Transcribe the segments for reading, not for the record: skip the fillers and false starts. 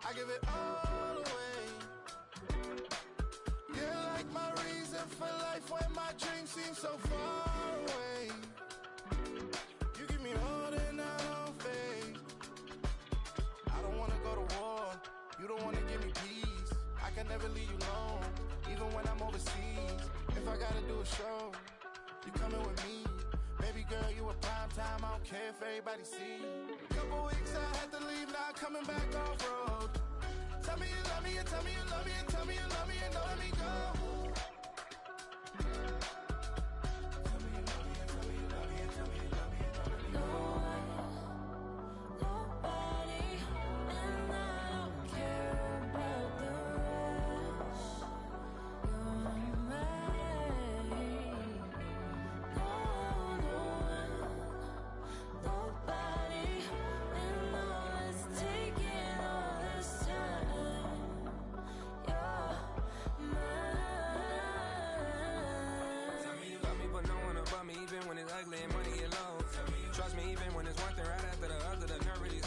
I give it all away. You're like my reason for life when my dreams seem so far away. You give me more than I don't fake. I don't wanna go to war, you don't wanna give me peace. I can never leave you alone, even when I'm overseas. If I gotta do a show, you coming with me. Baby girl, you a prime time, I don't care if everybody see. Couple weeks I had to leave, now coming back off road. Tell me you love me, and tell me you love me, and tell me you love me, and don't let me go. Tell me you love me, and tell me you love me, and tell me you love me, and don't let me go. Nobody, and I don't care about the rest. You're mine. No one, nobody, and all it's taking all this time. You're mine. Tell me you love me, but no one above me, even when it's ugly and money get low. Trust me, even when it's one thing right after the other, the nerve really.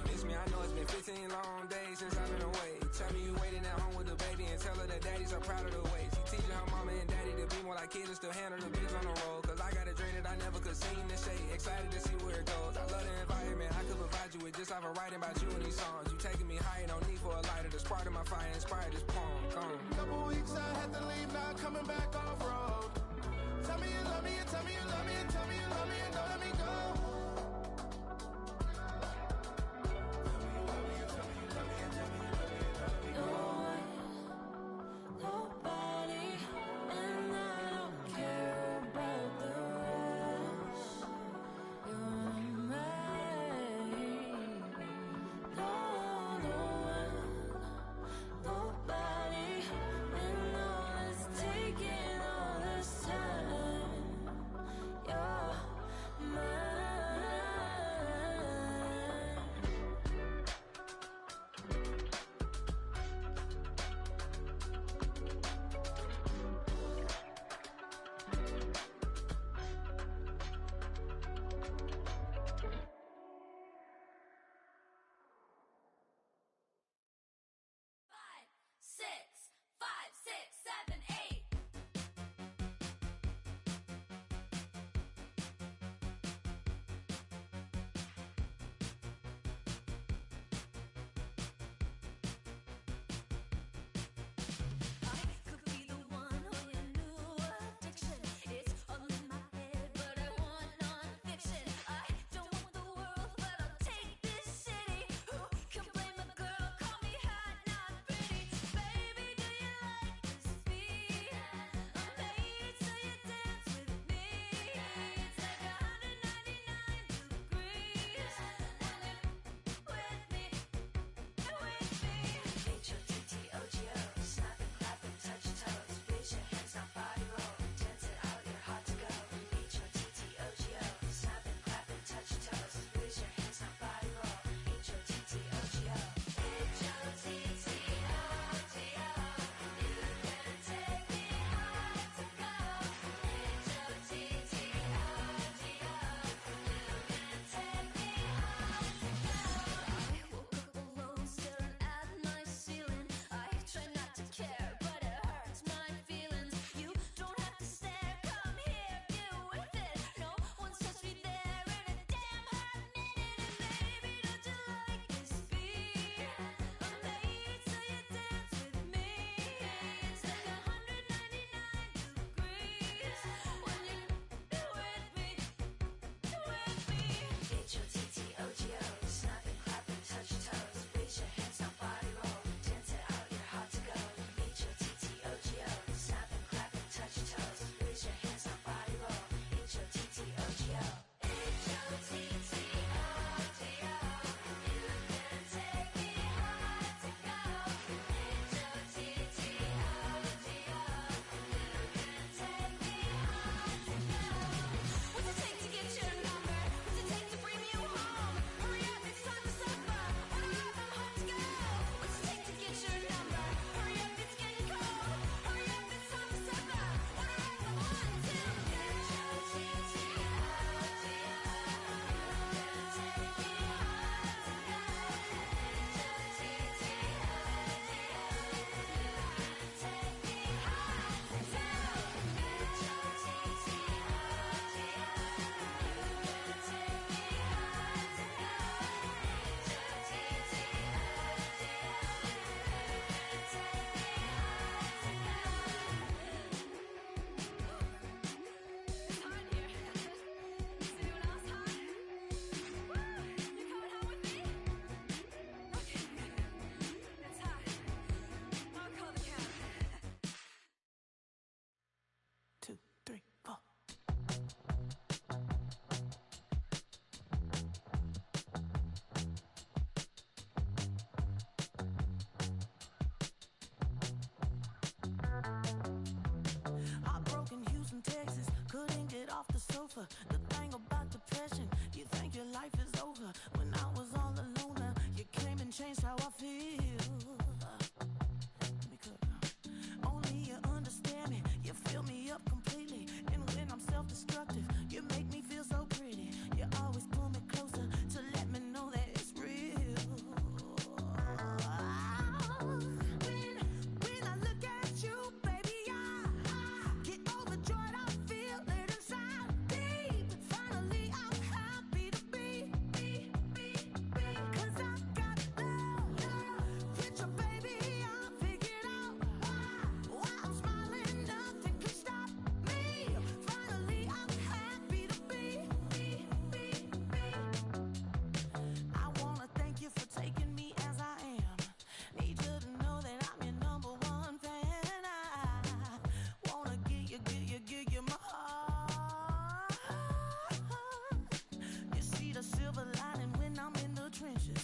Miss me, I know it's been 15 long days since I've been away. Tell me you waiting at home with the baby and tell her that daddy's so proud of the way. She teaching her mama and daddy to be more like kids and still handle the biz on the road. Cause I got a dream that I never could see in the shade. Excited to see where it goes. I love the environment, I could provide you with just off of writing about you in these songs. You taking me higher, no need for a lighter. The spark of my fire inspired this poem. Gone. Couple weeks I had to leave, now coming back off road. Tell me you love me, and tell me you love me, and tell me you love me, and don't let me go. Tell me you love me, and tell me you love me, and tell me you love me, and don't let me No go. one, nobody, and I don't care about the rest. You're mine. No one, nobody, and all it's taking all this time. sofa. The thing about depression, you think your life is over. When I was all alone, you came and changed how I feel. Let me cook. Only you understand me, you fill me up completely. And when I'm self-destructive, you make me feel so pretty. You always pull me closer to let me know that it's real. When I look at you, baby, I get overjoyed. I feel it inside me. Finally, I'm happy to be. 'Cause I got love. Picture, baby, I figured out why I'm smiling. Nothing can stop me. Finally, I'm happy to be. I wanna thank you for taking me as I am. Need you to know that I'm your number one fan. I wanna give you my heart. You see the silver lining when I'm in the trenches.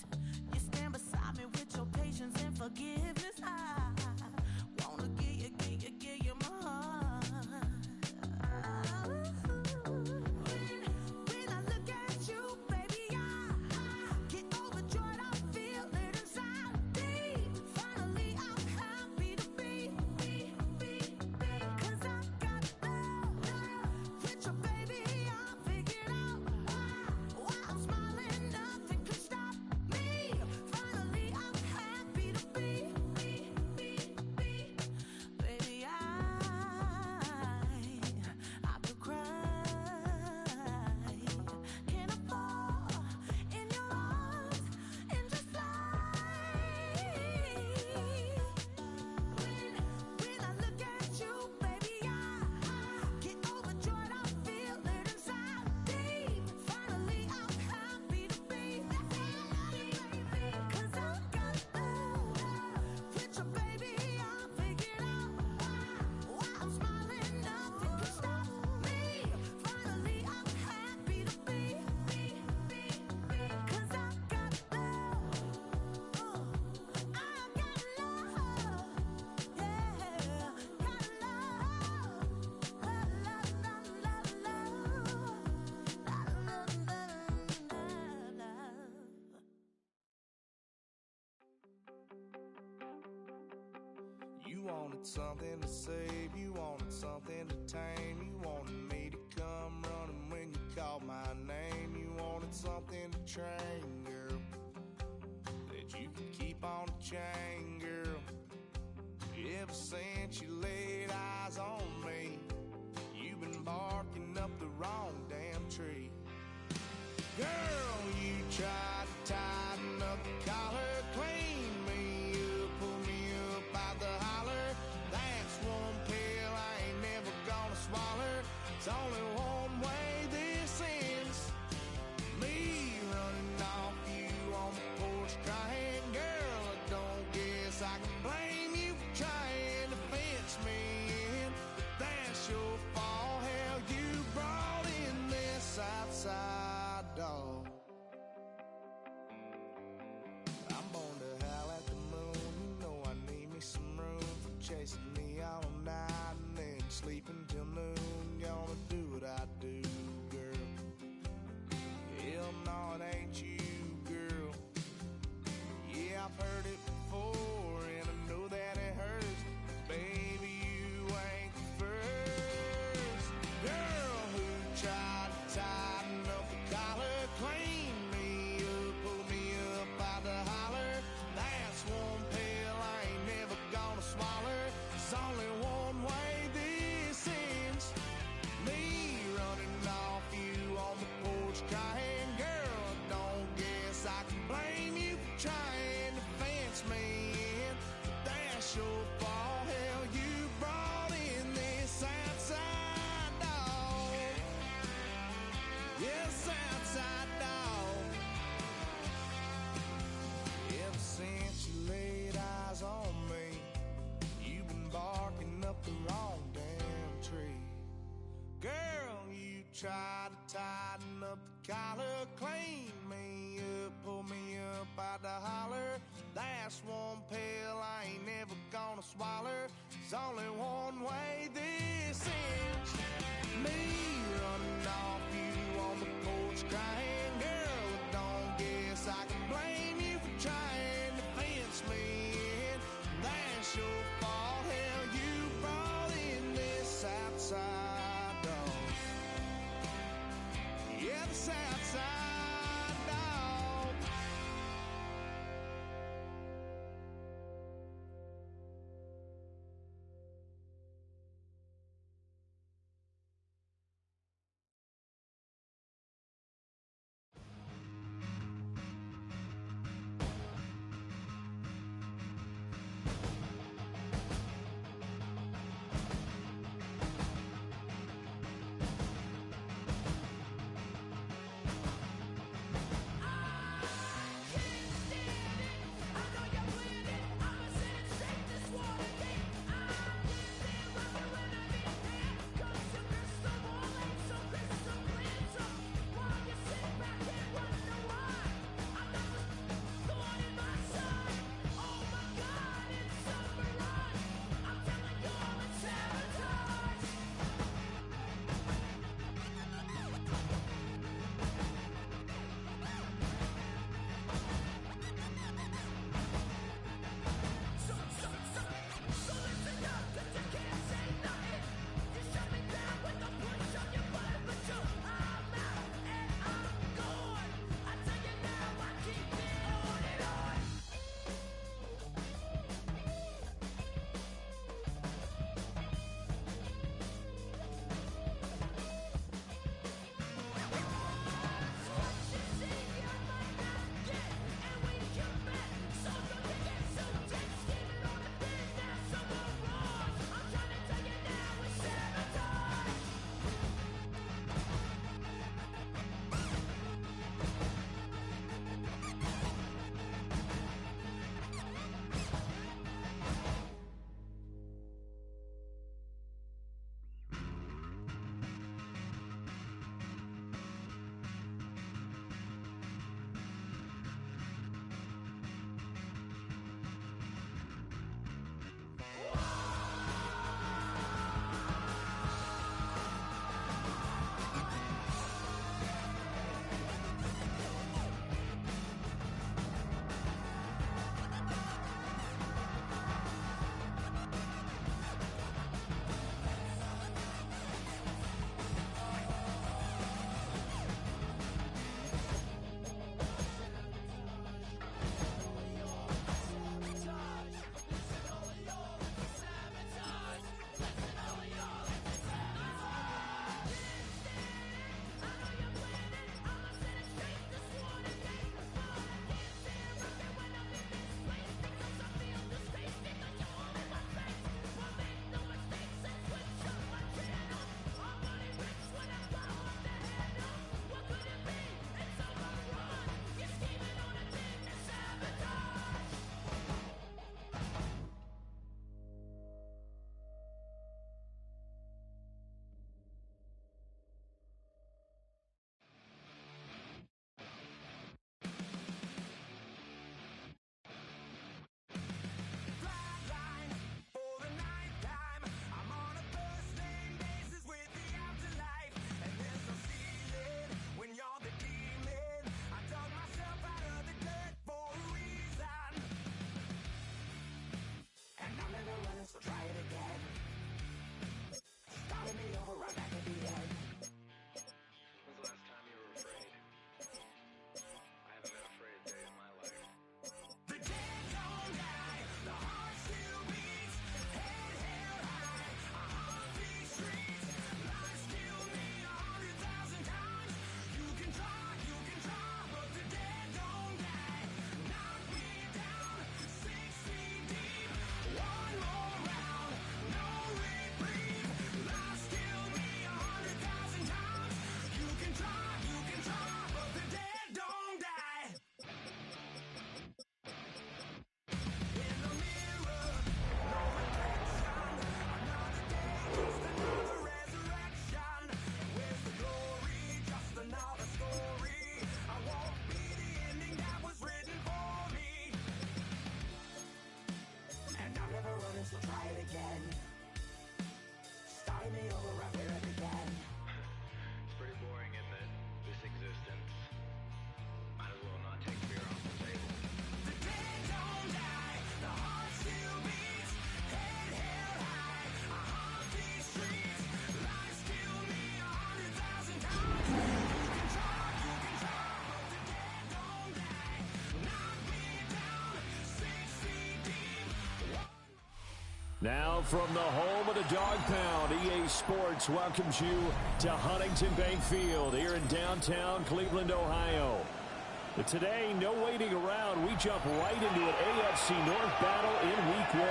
You stand beside me with your patience and forgiveness. I wanna give you my heart. When I look at you, baby, I get overjoyed. I feel it inside me. Finally, I'm happy to be. 'Cause I got love. Picture, baby, I figured out why I'm smiling. Nothing can stop me. Finally, I'm happy to be. Baby, I could cry. Can I fall in your arms and just fly? When I look at you, baby, I get overjoyed. I feel it inside me. Finally, I'm happy to be. 'Cause I got love. Picture, baby, I figured out why I'm smiling. Nothing can stop me. Finally, I'm happy to be. 'Cause I got love. I got love. Yeah, got love. You wanted something to save, you wanted something to tame. You wanted me to come running when you called my name. You wanted something to train, girl, that you could keep on the chain, girl. Ever since you laid eyes on me, you've been barking up the wrong damn tree. Girl, you tried to tighten up the collar, clean me up, pull me up out the holler. That's one pill I ain't never gonna swallow. It's only one way this ends. Me running off you on the porch crying. Girl, I don't guess I can blame you for trying to fence me in. But that's your fault. Hell, you brought in this outside dog. I'm born to howl at the moon. You know I need me some room for chasing me all night and then sleeping till noon. Gonna do what I do, girl. Hell no, it ain't you, girl. Yeah, I've heard it before and I know that it hurts. Baby, you ain't the first girl who tried to tighten up the collar, clean me up, pull me up out the holler. That's one pill I ain't never gonna swallow. It's only one way this ends. Me running off you on the porch crying. Girl, I don't guess I can blame you for trying to fence me in. But that's your fault. Hell, you brought in this outside dog. Yes, outside dog. Ever since you laid eyes on me, you've been barking up the wrong damn tree. Girl, you tried to tighten up the collar, clean me up, pull me up out the holler. That's one pill I ain't never gonna swallow. There's only one way this ends. Me running off Now from the home of the Dog Pound, EA Sports welcomes you to Huntington Bank Field here in downtown Cleveland, Ohio. But today, no waiting around. We jump right into an AFC North battle in Week 1,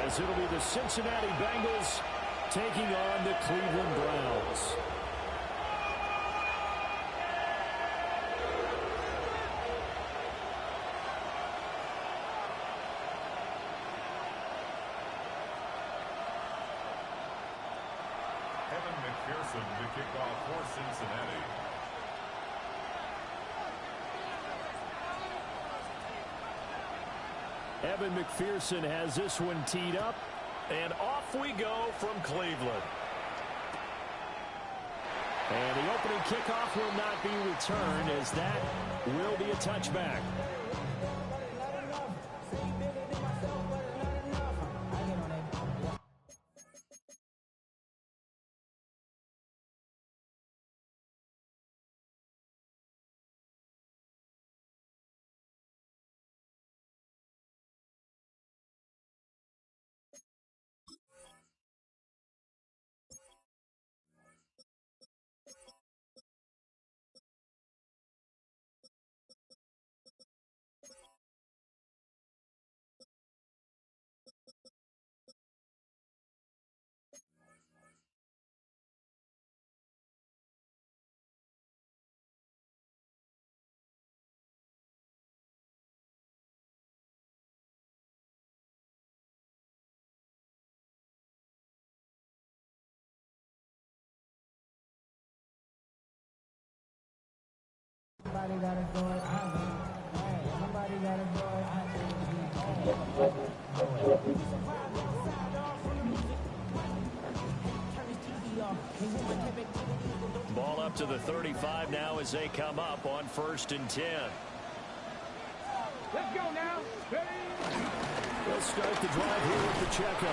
as it'll be the Cincinnati Bengals taking on the Cleveland Browns. To kick off for Cincinnati. Evan McPherson has this one teed up, and off we go from Cleveland. And the opening kickoff will not be returned, as that will be a touchback. Somebody gotta do it. Somebody gotta do it. Ball up to the 35 now as they come up on 1st and 10. Let's go now. They'll start the drive here with Pacheco.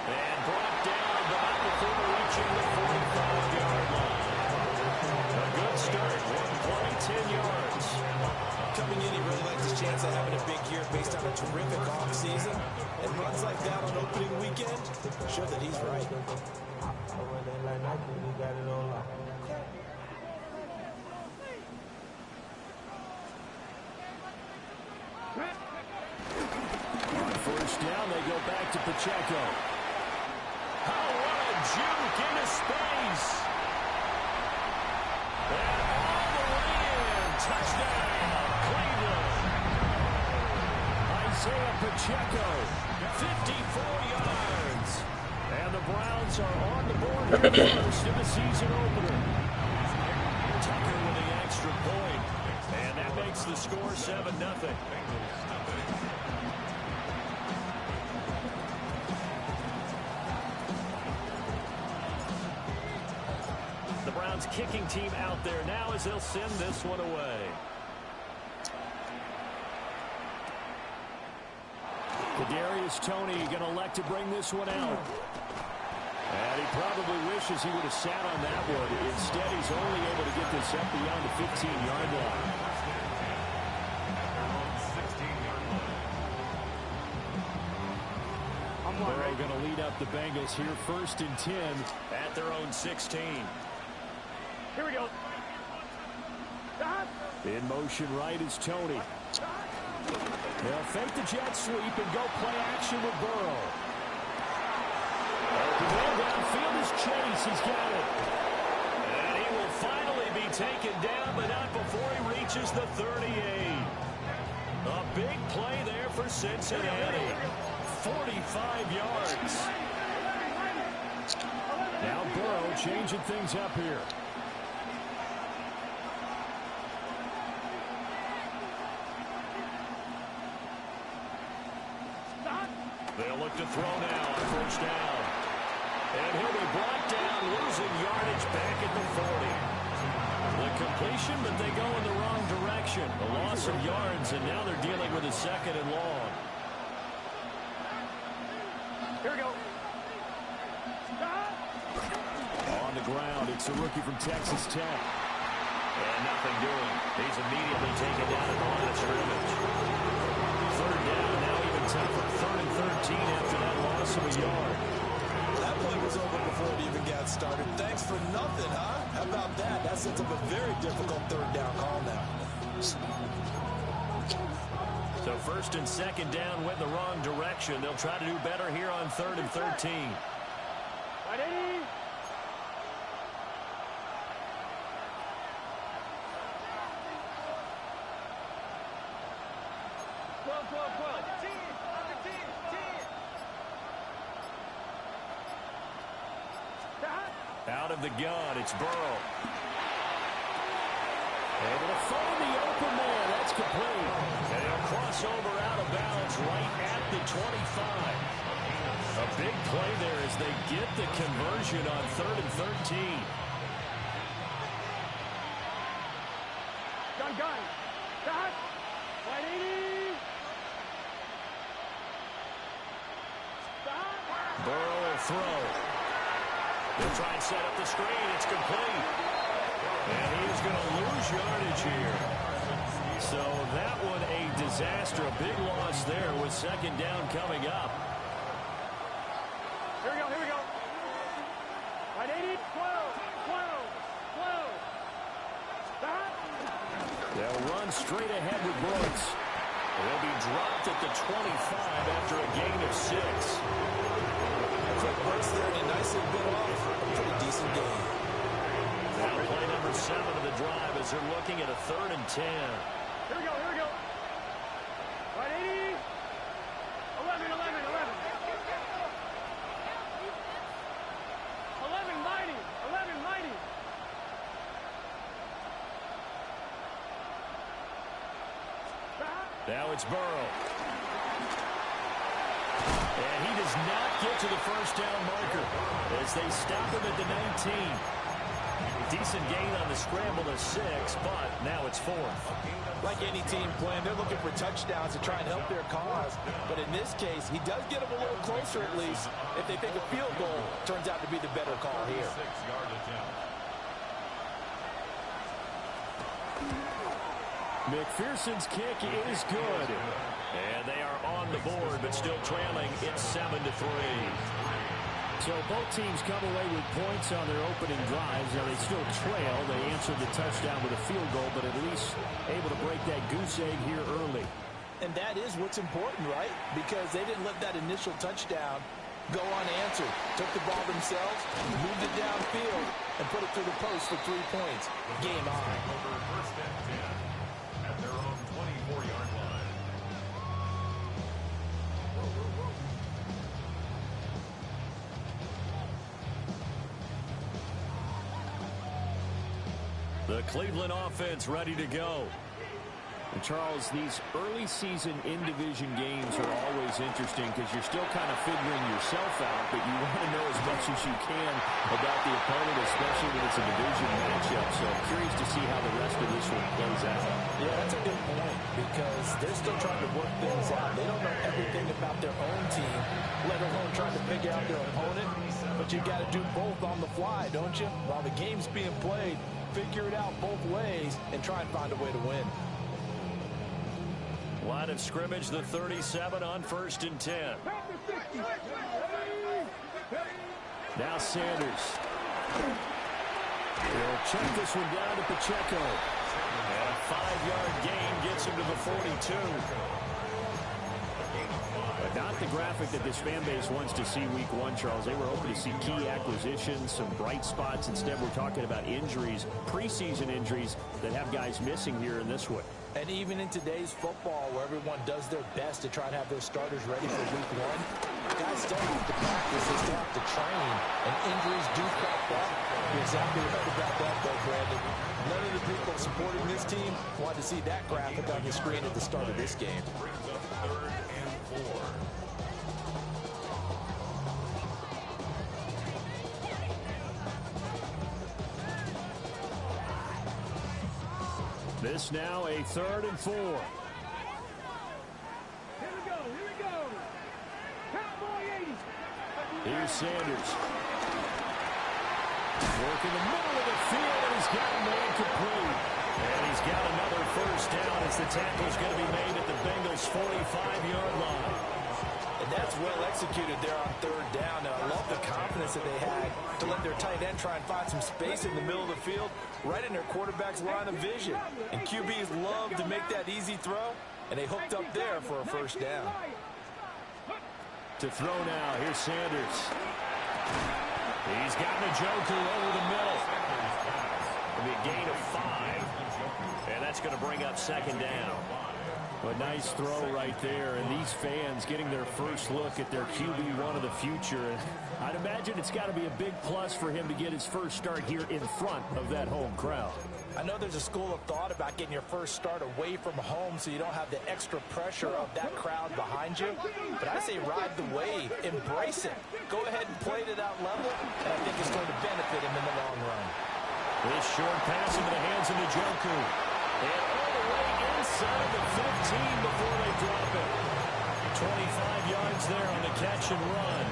And brought down, but not before reaching the 45-yard line. A good start, 1 play, 10 yards. Coming in, he really likes his chance of having a big year based on a terrific offseason. And runs like that on opening weekend show that he's right. On 1st down, they go back to Pacheco. Oh, what a juke into space. And all the way in. Touchdown, Cleveland. Isaiah Pacheco, 54 yards. And the Browns are on the board here first in the season opener. Tucker with the extra point. And that makes the score 7-0. The Browns kicking team out there now as they'll send this one away. Kadarius Toney going to elect to bring this one out. And he probably wishes he would have sat on that one. Instead, he's only able to get this up beyond the 15-yard line. Burrow going to lead up the Bengals here 1st and 10 at their own 16. Here we go. In motion right is Toney. They'll fake the jet sweep and go play action with Burrow. The ball downfield is Chase. He's got it. And he will finally be taken down, but not before he reaches the 38. A big play there for Cincinnati. 45 yards. Now Burrow changing things up here. They'll look to throw now on 1st down. And he'll be brought down, losing yardage back at the 40. The completion, but they go in the wrong direction. A loss of yards, and now they're dealing with a 2nd and long. Here we go. On the ground, it's a rookie from Texas Tech. And nothing doing. He's immediately taken down at the line of scrimmage. 3rd down, now even tougher. 3rd and 13 after that loss of a yard. That play was over before it even got started. Thanks for nothing, huh? How about that? That sets up a very difficult 3rd down call now. So 1st and 2nd down went the wrong direction. They'll try to do better here on 3rd and 13. Ready? Out of the gun, it's Burrow. Able to find the open man. That's complete. And he'll cross over out of bounds right at the 25. A big play there as they get the conversion on 3rd and 13. Gun. Stop. 180. Stop. Burrow will throw. They'll try and set up the screen. It's complete. And he is going to lose yardage here. So that one a disaster. A big loss there with 2nd down coming up. Here we go. 180. 12. Stop. They'll run straight ahead with Brooks. They'll be dropped at the 25 after a gain of 6. Quick burst there, and he nicely bit off a pretty decent game. Now play number 7 of the drive as they're looking at a 3rd and 10. Here we go. 180. 11. 11 mighty. Stop. Now it's Burrow. And he does not get to the 1st down marker as they stop him at the 19. Decent gain on the scramble to 6, but now it's 4th. Like any team playing, they're looking for touchdowns to try and help their cause. But in this case, he does get them a little closer at least. If they think a field goal turns out to be the better call here. 6-yard attempt. McPherson's kick is good. And they are on the board, but still trailing. It's 7-3. So both teams come away with points on their opening drives. Now they still trail. They answered the touchdown with a field goal, but at least able to break that goose egg here early. And that is what's important, right? Because they didn't let that initial touchdown go unanswered. Took the ball themselves, moved it downfield, and put it through the post for 3 points. Game on. Over 1st and 10 at their own 24-yard line. The Cleveland offense ready to go. And Charles, these early season in-division games are always interesting because you're still kind of figuring yourself out, but you want to know as much as you can about the opponent, especially when it's a division matchup. So I'm curious to see how the rest of this one plays out. Yeah, that's a good point because they're still trying to work things out. They don't know everything about their own team, let alone trying to figure out their opponent. But you got to do both on the fly, don't you? While the game's being played, figure it out both ways and try and find a way to win. Line of scrimmage, the 37 on 1st and 10. Now Sanders. He'll check this one down to Pacheco. And a 5-yard gain gets him to the 42. But not the graphic that this fan base wants to see week 1, Charles. They were hoping to see key acquisitions, some bright spots. Instead, we're talking about injuries, preseason injuries that have guys missing here in this one. And even in today's football, where everyone does their best to try and have their starters ready for week 1, guys still have to practice, they still have to train, and injuries do crop up. You're exactly right about that, though, Brandon. None of the people supporting this team want to see that graphic on the screen at the start of this game. Brings up 3rd and 4. This now a 3rd and 4. Here we go. Cowboy 80s. Here's Sanders. Working the middle of the field, and he's got a man complete. And he's got another 1st down as the tackle's going to be made at the Bengals' 45-yard line. that's well executed there on third down. And I love the confidence that they had to let their tight end try and find some space in the middle of the field, right in their quarterback's line of vision. And QBs love to make that easy throw, and they hooked up there for a first down. To throw now, here's Sanders. He's got Njoku over the middle. It'll be a gain of 5, and that's going to bring up second down. A nice throw right there, and these fans getting their first look at their QB1 of the future. And I'd imagine it's got to be a big plus for him to get his first start here in front of that home crowd. I know there's a school of thought about getting your first start away from home so you don't have the extra pressure of that crowd behind you. But I say ride the wave, embrace it. Go ahead and play to that level, and I think it's going to benefit him in the long run. This short pass into the hands of Njoku. And all the way inside the 15 before they drop it. 25 yards there on the catch and run.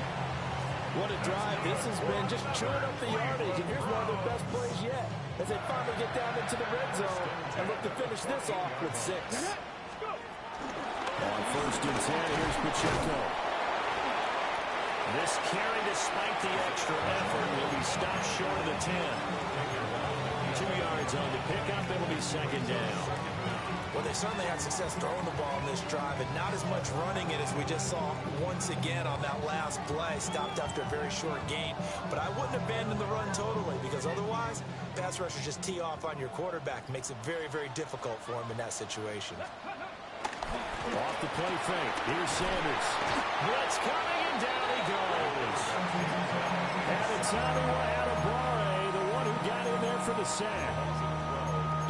What a drive this has been, just chewing up the yardage. And here's one of their best plays yet as they finally get down into the red zone and look to finish this off with 6. On first and 10, here's Pacheco. This carry, despite the extra effort, will be stopped short of the 10. 2 yards on the pickup. It'll be second down. Well, they certainly had success throwing the ball in this drive, and not as much running it as we just saw once again on that last play. Stopped after a very short gain. But I wouldn't abandon the run totally, because otherwise, pass rushers just tee off on your quarterback. Makes it very, very difficult for him in that situation. Off the play fake. Here's Sanders. Blitz coming, and down he goes. Adetomiwa Adebawore, the one who got in there for the sack.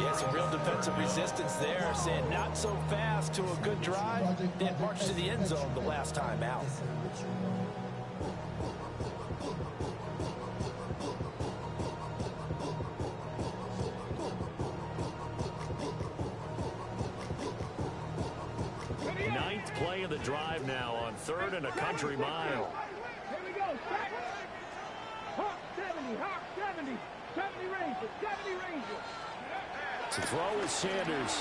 Yeah, some real defensive resistance there, saying not so fast to a good drive, then march to the end zone the last time out. Ninth play of the drive now on 3rd and a country mile. Here we go. Hawk 70, Hawk 70. 70 Ranger, 70 Ranger. To throw is Sanders.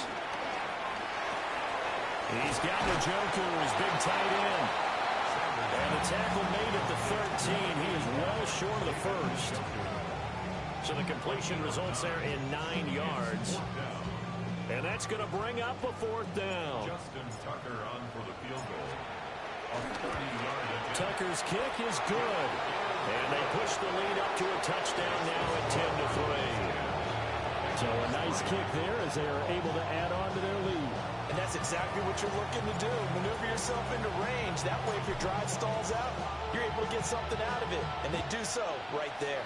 He's got Njoku, his big tight end. And the tackle made at the 13. He is well short of the first. So the completion results there in 9 yards. And that's going to bring up a 4th down. Justin Tucker on for the field goal. A 30-yard attempt. Tucker's kick is good. And they push the lead up to a touchdown now at 10-3. So a nice kick there as they are able to add on to their lead. And that's exactly what you're looking to do. Maneuver yourself into range. That way, if your drive stalls out, you're able to get something out of it. And they do so right there.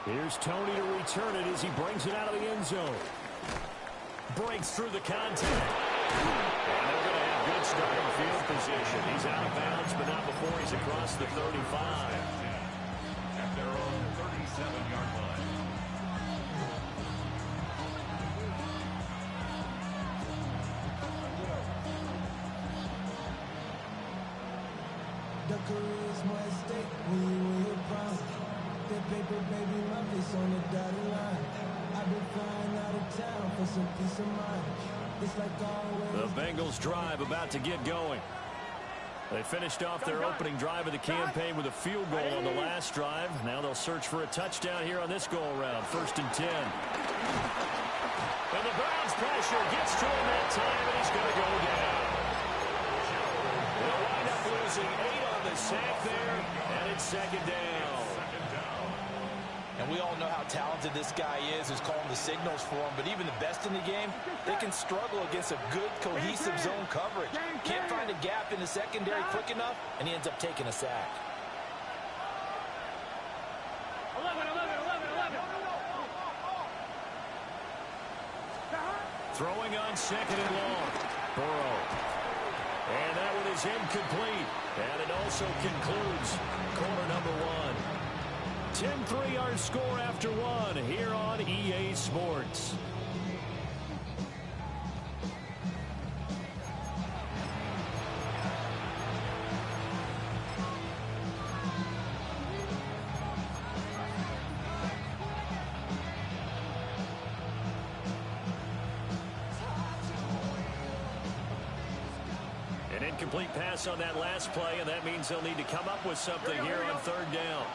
Here's Tony to return it as he brings it out of the end zone. Breaks through the contact. And they're going to have good starting field position. He's out of bounds, but not before he's across the 35. At their own 37-yard line. The career's my stake when you win your prime. That paper, baby, my face on the dotted line. I've been flying out of town for some peace of mind. It's like always. The Bengals drive about to get going. They finished off their opening drive of the campaign with a field goal on the last drive. Now they'll search for a touchdown here on this go-around. 1st and 10. And the Browns pressure gets to him that time, and he's going to go down. They'll wind up losing 8 on the sack there, and it's second down. And we all know how talented this guy is who's calling the signals for him. But even the best in the game, they can struggle against a good, cohesive zone coverage. Can't find a gap in the secondary quick enough, and he ends up taking a sack. 11. Throwing on 2nd and long. Burrow. And that one is incomplete. And it also concludes quarter number 1. 10-3 our score after 1 here on EA Sports. Incomplete pass on that last play, and that means they'll need to come up with something here on third down.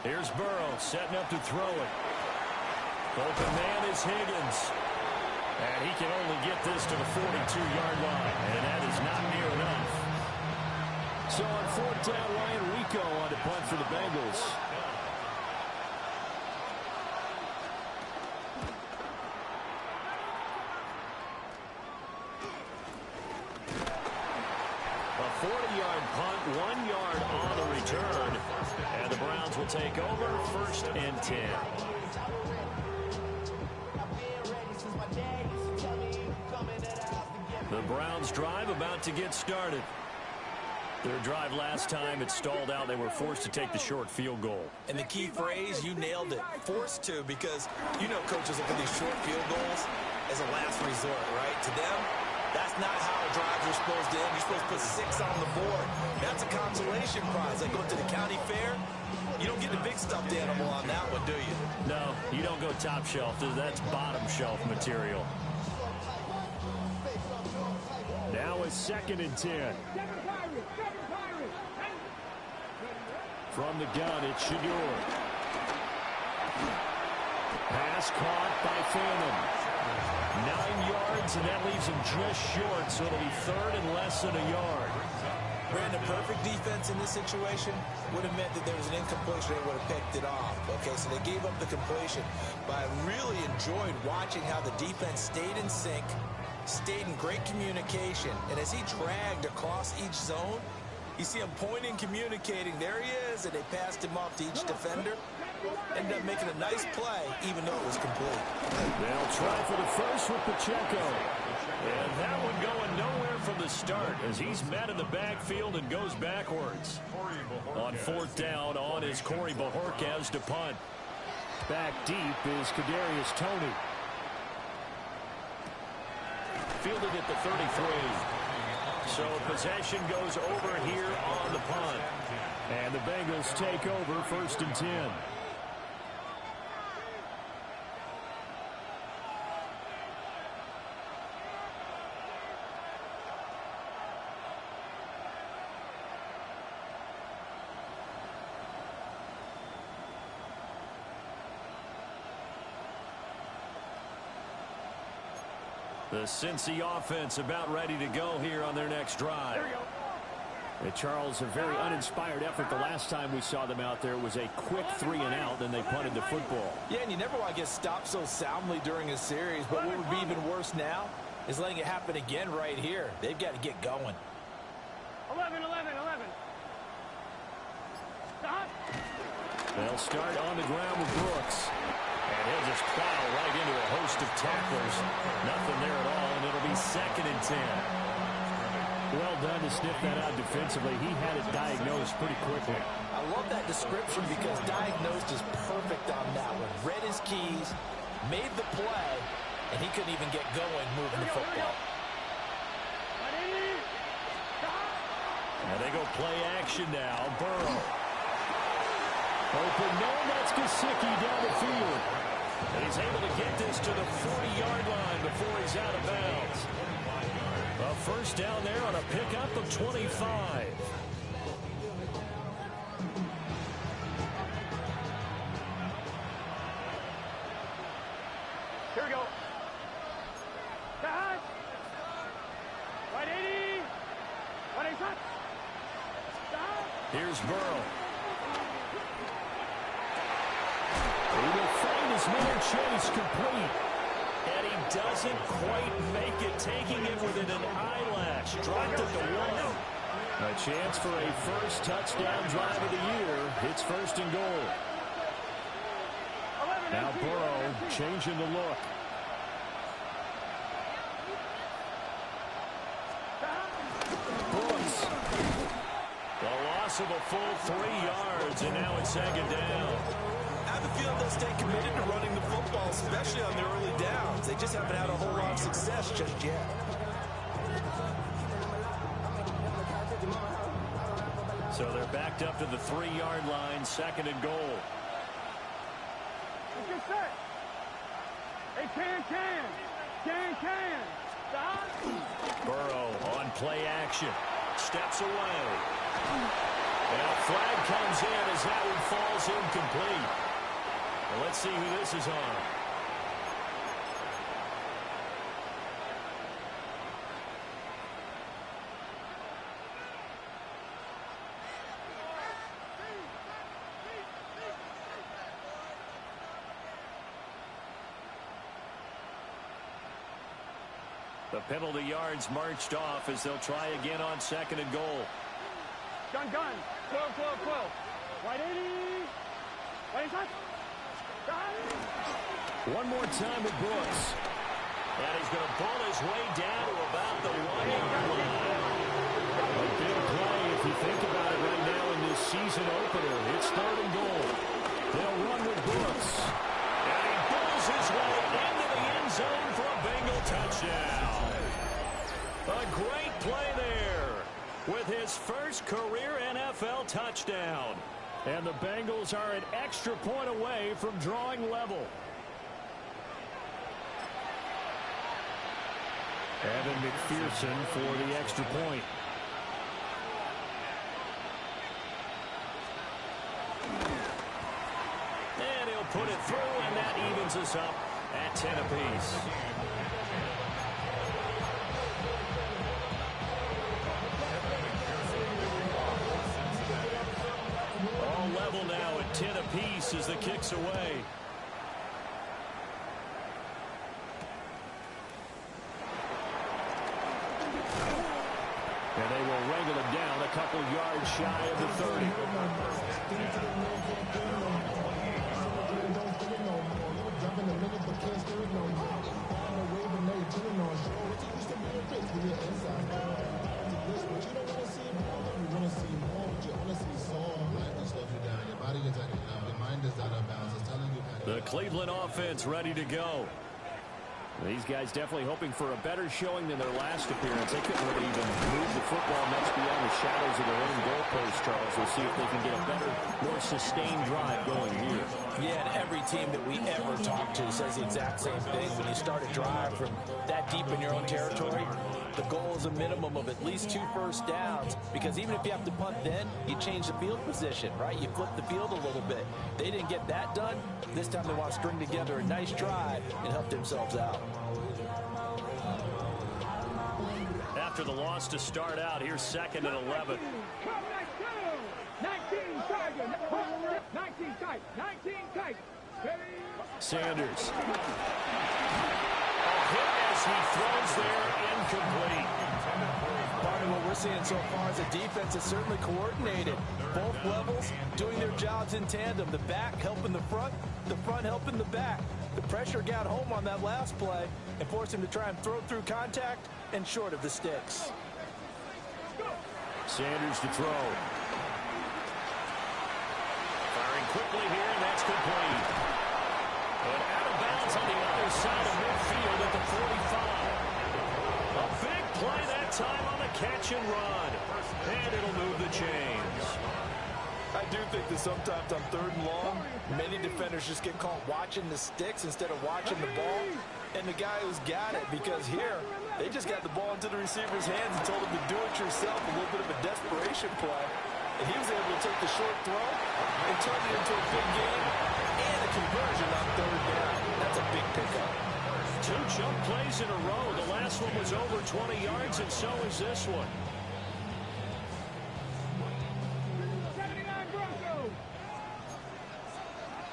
Here's Burrow setting up to throw it. Open man is Higgins. And he can only get this to the 42-yard line, and that is not near enough. So on fourth down, Ryan Rico on to punt for the Bengals. A 40-yard punt, 1 yard on the return. And the Browns will take over, 1st and 10. The Browns drive about to get started. Their drive last time, it stalled out. They were forced to take the short field goal. And the key phrase, you nailed it, forced to, because you know coaches look at these short field goals as a last resort, right? To them, that's not how drives are supposed to end. You're supposed to put 6 on the board. That's a consolation prize. Like going to the county fair, you don't get the big stuffed animal on that one, do you? No, you don't go top shelf. That's bottom shelf material. Now it's 2nd and 10. From the gun, it's Shador. Pass caught by Phantom. 9 yards, and that leaves him just short, so it'll be 3rd and less than a yard. Brandon, perfect defense in this situation would have meant that there was an incompletion. They would have picked it off. Okay, so they gave up the completion. But I really enjoyed watching how the defense stayed in sync, stayed in great communication, and as he dragged across each zone, you see him pointing, communicating. There he is, and they passed him off to each defender. Ended up making a nice play, even though it was complete. They'll try for the first with Pacheco. And that one going nowhere from the start as he's met in the backfield and goes backwards. On fourth down, on is Corey Bojorquez to punt. Back deep is Kadarius Toney. Fielded at the 33. So possession goes over here on the punt. And the Bengals take over 1st and 10. The Cincy offense about ready to go here on their next drive. And Charles, a very uninspired effort the last time we saw them out there. It was a quick 3 and out, then they punted the football. Yeah, and you never want to get stopped so soundly during a series, but what would be even worse now is letting it happen again right here. They've got to get going. 11. Stop. They'll start on the ground with Brooks. And he'll just plow right into a host of tacklers. Nothing there at all, and it'll be 2nd and 10. Well done to sniff that out defensively. He had it diagnosed pretty quickly. I love that description because diagnosed is perfect on that one. Read his keys, made the play, and he couldn't even get going moving the football. And they go play action now. Burrow. Open man, that's Gesicki down the field. And he's able to get this to the 40-yard line before he's out of bounds. A first down there on a pickup of 25. Here we go. Cut. Right 80. 180. Stop. Here's Burrow. He will find his man Chase complete. And he doesn't quite make it, taking it within an eyelash. Dropped it to 1. A chance for a first touchdown drive of the year. It's 1st and goal. Now Burrow changing the look. Brooks. The loss of a full 3 yards, and now it's 2nd down. I have a feeling they'll stay committed to running the football, especially on their early downs. They just haven't had a whole lot of success just yet. So they're backed up to the 3-yard line, 2nd and goal. set. Hey, can. Stop. Burrow on play action. Steps away. And a flag comes in as that one falls incomplete. Well, let's see who this is on. The penalty yards marched off as they'll try again on 2nd and goal. Gun. 12. Right 80. Right touch. One more time with Brooks. And he's going to pull his way down to about the 1-yard line. A big play if you think about it right now in this season opener. It's 3rd and goal. They'll run with Brooks. And he pulls his way into the end zone for a Bengal touchdown. A great play there with his first career NFL touchdown. And the Bengals are an extra point away from drawing level. Evan McPherson for the extra point. And he'll put it through, and that evens us up at 10 apiece. All level now at 10 apiece as the kick's away. And they will wrangle him down a couple yards shy of the 30. The Cleveland offense ready to go. These guys definitely hoping for a better showing than their last appearance. They couldn't really even move the football much beyond the shadows of their own goalpost, Charles. We'll see if they can get a better, more sustained drive going here. Yeah, and every team that we ever talk to says the exact same thing. When you start a drive from that deep in your own territory, the goal is a minimum of at least 2 first downs, because even if you have to punt then, you change the field position, right? You flip the field a little bit. They didn't get that done. This time they want to string together a nice drive and help themselves out. After the loss to start out, here's 2nd and 11. 19 tight. Sanders. A hit as he throws there, incomplete. Part of what we're seeing so far is the defense is certainly coordinated. Both levels doing their jobs in tandem. The back helping the front helping the back. The pressure got home on that last play and forced him to try and throw through contact and short of the sticks. Sanders to throw. Firing quickly here, and that's complete. And out of bounds on the other side of midfield at the 45. A big play that time on the catch and run. And it'll move the chains. I do think that sometimes on 3rd and long, many defenders just get caught watching the sticks instead of watching the ball. And the guy who's got it, because here, they just got the ball into the receiver's hands and told him to do it yourself, a little bit of a desperation play. And he was able to take the short throw and turn it into a big game and a conversion on 3rd down. That's a big pickup. 2 jump plays in a row. The last one was over 20 yards, and so is this one.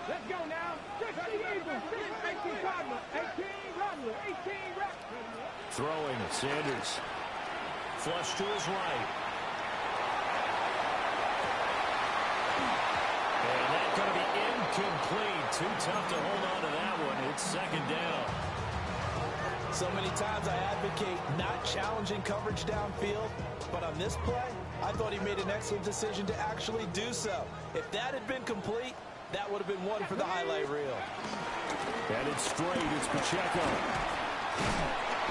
Let's go now. 16 Eagles, 18 Cardinals, 18 Rumblers, 18 Raptors. Throwing Sanders. Flush to his right. And that's going to be incomplete. Too tough to hold on to that one. It's 2nd down. So many times I advocate not challenging coverage downfield, but on this play, I thought he made an excellent decision to actually do so. If that had been complete, that would have been one for the highlight reel. And it's straight. It's Pacheco.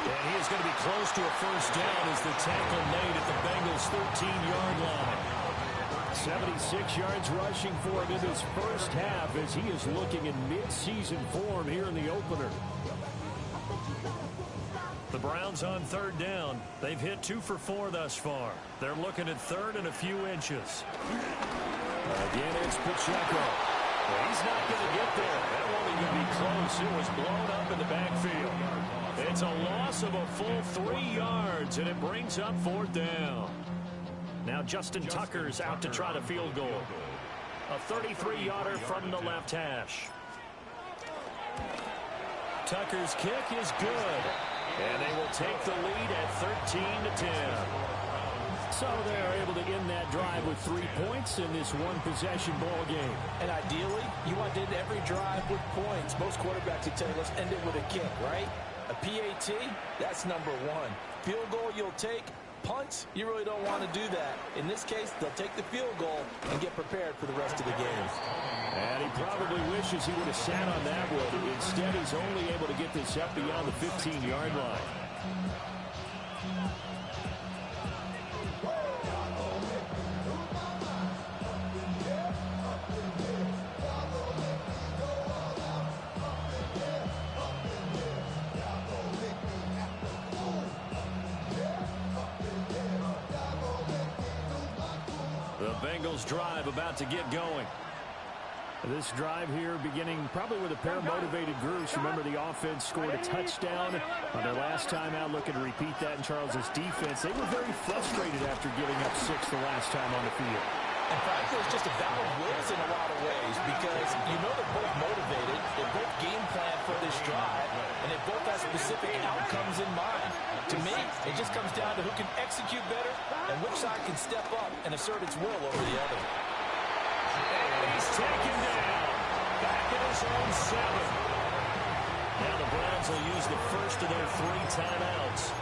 And he is going to be close to a first down as the tackle made at the Bengals' 13-yard line. 76 yards rushing for him in his first half as he is looking in mid-season form here in the opener. The Browns on third down. They've hit 2 for 4 thus far. They're looking at third and a few inches. Again, it's Pacheco. Well, he's not going to get there. That won't even be close. It was blown up in the backfield. It's a loss of a full 3 yards, and it brings up fourth down. Now Justin Tucker's out to try the field goal. A 33-yarder from the left hash. Tucker's kick is good. And they will take the lead at 13-10. So they're able to end that drive with 3 points in this one-possession ball game. And ideally, you want to end every drive with points. Most quarterbacks would tell you, let's end it with a kick, right? A PAT, that's number 1. Field goal you'll take. Punts, you really don't want to do that. In this case, they'll take the field goal and get prepared for the rest of the game. And he probably wishes he would have sat on that one. Instead, he's only able to get this up beyond the 15-yard line. Bengals drive about to get going. This drive here beginning probably with a pair of motivated groups. Remember, the offense scored a touchdown on their last time out, looking to repeat that in Charles's defense. They were very frustrated after giving up 6 the last time on the field. In fact, it's just a battle of wills in a lot of ways because you know they're both motivated, they're both game plan for this drive, and they both have specific outcomes in mind. To me, it just comes down to who can execute better and which side can step up and assert its will over the other. And he's taken down. Back at his own 7. Now the Browns will use the first of their 3 timeouts.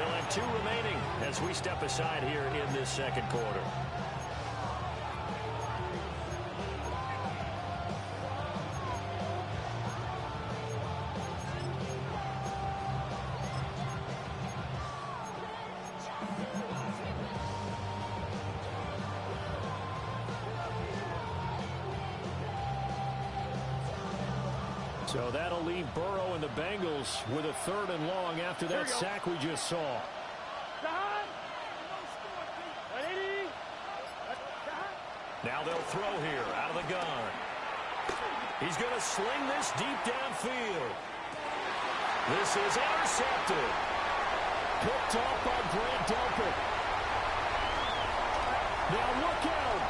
They'll have 2 remaining as we step aside here in this second quarter. So that'll leave Burrow and the Bengals with a 3rd and long after that sack we just saw. Now they'll throw here out of the gun. He's going to sling this deep downfield. This is intercepted. Picked off by Grant Delpit. Now look out.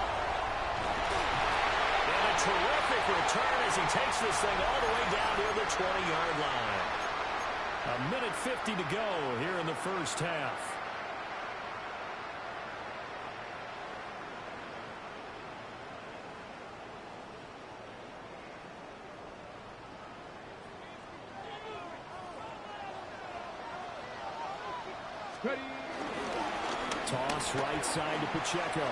And a terrific return as he takes this thing all the way down near the 20-yard line. 1:50 to go here in the first half. Ready. Toss right side to Pacheco.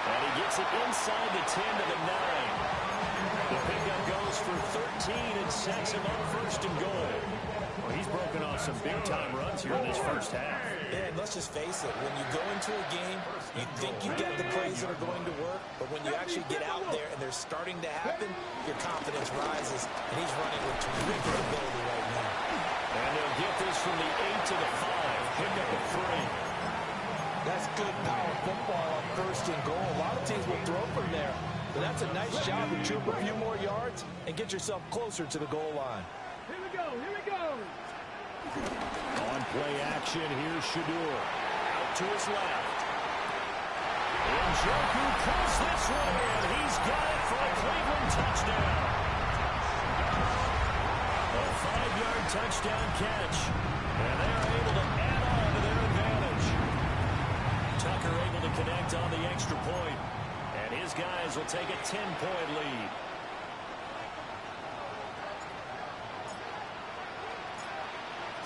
And he gets it inside the 10 to the 9. The pickup goes for 13 and sets him up 1st and goal. Well, he's broken off some big-time runs here in this first half. And let's just face it, when you go into a game, you think you got the plays that are going to work, but when you actually get out there and they're starting to happen, your confidence rises, and he's running with terrific ability right now. And they'll get this from the 8 to the 5. Pick up a 3. That's good power football on 1st and goal. A lot of teams will throw from there, but that's a nice job to troop a few more yards and get yourself closer to the goal line. Here we go. Here we go. On play action, here's Shadur. Out to his left. And Njoku pulls this one in. He's got it for a Cleveland touchdown. A 5-yard touchdown catch. And they're able to add on to their advantage. Tucker able to connect on the extra point. And his guys will take a 10-point lead.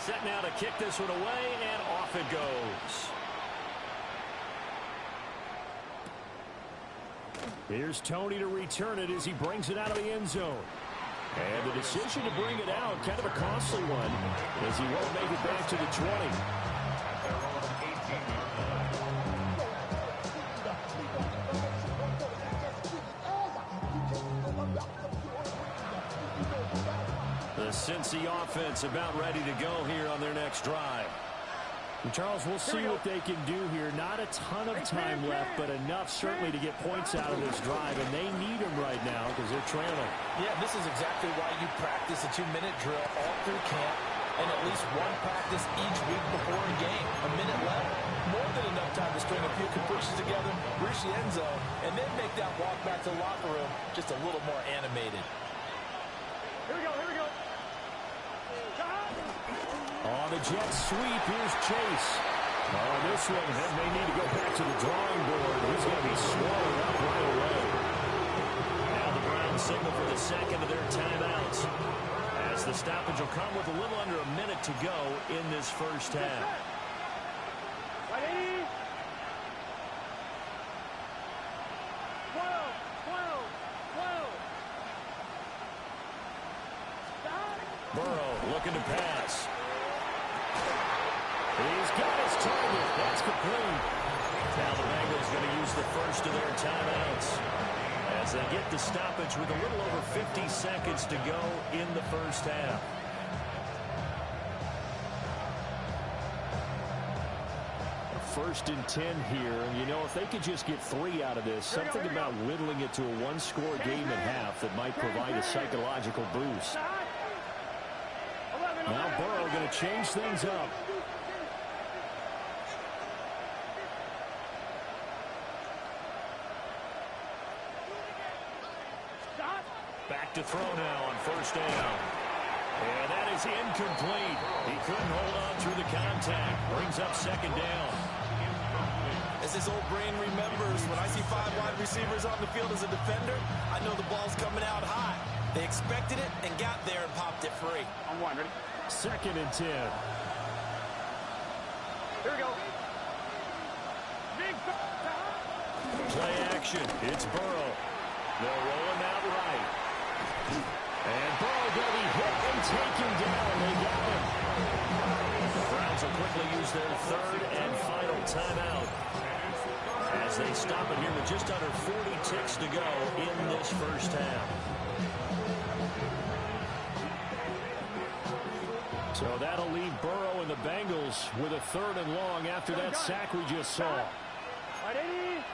Set now to kick this one away, and off it goes. Here's Tony to return it as he brings it out of the end zone. And the decision to bring it out, kind of a costly one, as he won't make it back to the 20. Cincy offense about ready to go here on their next drive. And Charles, we'll see what they can do here. Not a ton of time left, but enough certainly to get points out of this drive, and they need them right now because they're trailing. Yeah, this is exactly why you practice a 2-minute drill all through camp and at least one practice each week before a game. A minute left, more than enough time to string a few completions together, reach the end zone, and then make that walk back to the locker room just a little more animated. Here we go, here we go. On the jet sweep, here's Chase. Oh, this one may need to go back to the drawing board. He's going to be swallowed up right away. Now the Browns signal for the second of their timeouts, as the stoppage will come with a little under a minute to go in this first half. Ready? 12, 12, 12. Burrow looking to pass. He's got his target. That's complete. Now the Bengals going to use the first of their timeouts as they get the stoppage with a little over 50 seconds to go in the first half. First and 10 here, and you know, if they could just get 3 out of this, something about whittling it to a one-score game at half that might provide a psychological boost. Now Burrow going to change things up. Back to throw now on first down. And that is incomplete. He couldn't hold on through the contact. Brings up second down. As his old brain remembers, when I see 5 wide receivers on the field as a defender, I know the ball's coming out high. They expected it and got there and popped it free. On one, ready? Second and 10. Here we go. Big Play action. It's Burrow. They'll roll him out right. And Burrow going to be hit and taken down. They got him. The Browns will quickly use their third and final timeout as they stop it here with just under 40 ticks to go in this first half. So that'll leave Burrow and the Bengals with a third and long after that sack we just saw. Right, 80.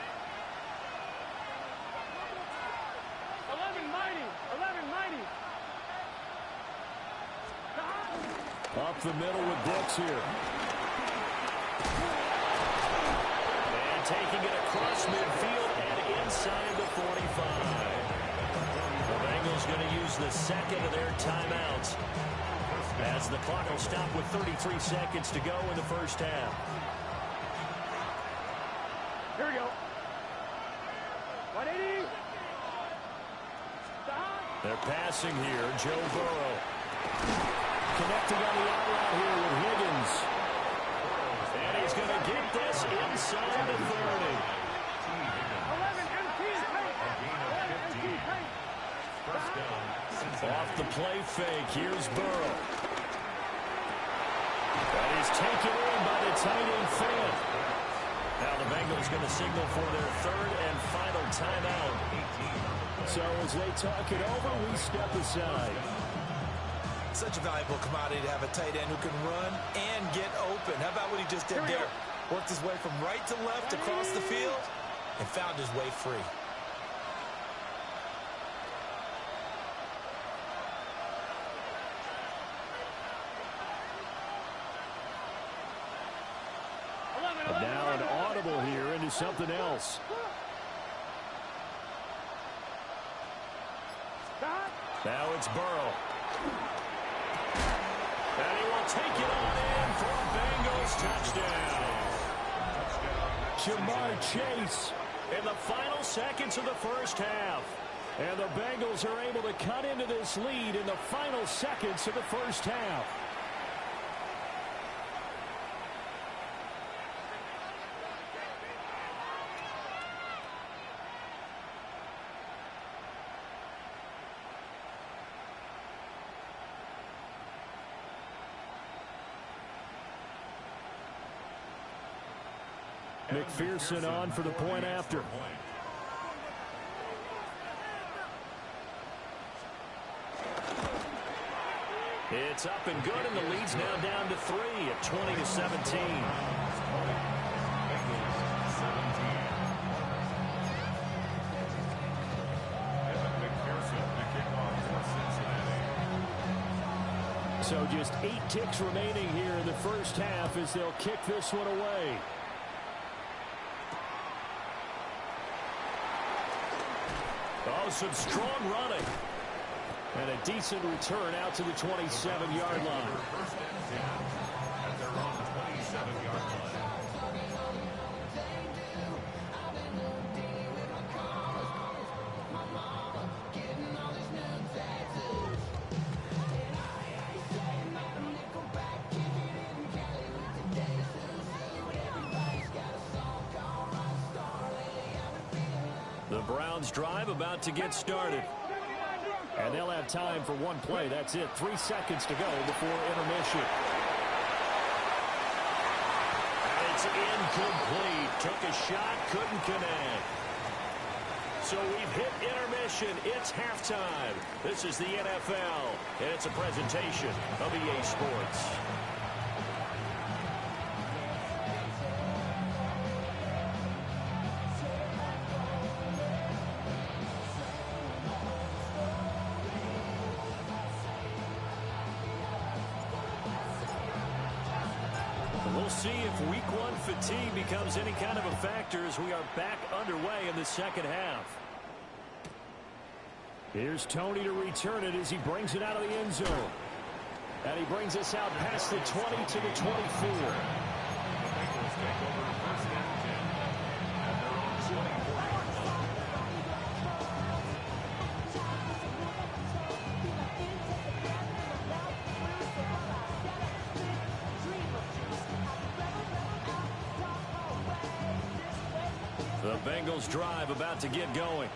11 mighty. 11 mighty. Up the middle with Brooks here. And taking it across midfield and inside the 45. The Bengals going to use the second of their timeouts as the clock will stop with 33 seconds to go in the first half. Here we go. 180. They're passing here. Joe Burrow connecting on the out route here with Higgins. And he's going to get this inside the 30. 11 MT paint. 11 MT paint. Off the play fake, here's Burrow. That is taken in by the tight end Fant. Now the Bengals going to signal for their third and final timeout. So as they talk it over, we step aside. Such a valuable commodity to have a tight end who can run and get open. How about what he just did there? Worked his way from right to left across the field and found his way free. And now an audible here into something else. Now it's Burrow. And he will take it on in for a Bengals touchdown. Jamar Chase in the final seconds of the first half. And the Bengals are able to cut into this lead in the final seconds of the first half. McPherson on for the point after. It's up and good, and the lead's now down to 3 at 20-17. So just 8 ticks remaining here in the first half as they'll kick this one away. Oh, some strong running. And a decent return out to the 27-yard line. First and 10 at their own 27-yard line. The Browns drive about to get started. And they'll have time for one play. That's it. 3 seconds to go before intermission. And it's incomplete. Took a shot, couldn't connect. So we've hit intermission. It's halftime. This is the NFL, and it's a presentation of EA Sports. We'll see if week 1 fatigue becomes any kind of a factor as we are back underway in the second half. Here's Tony to return it as he brings it out of the end zone. And he brings us out past the 20 to the 24. The Bengals take over first and 10 at their own 24-yard line. The Bengals drive about to get going.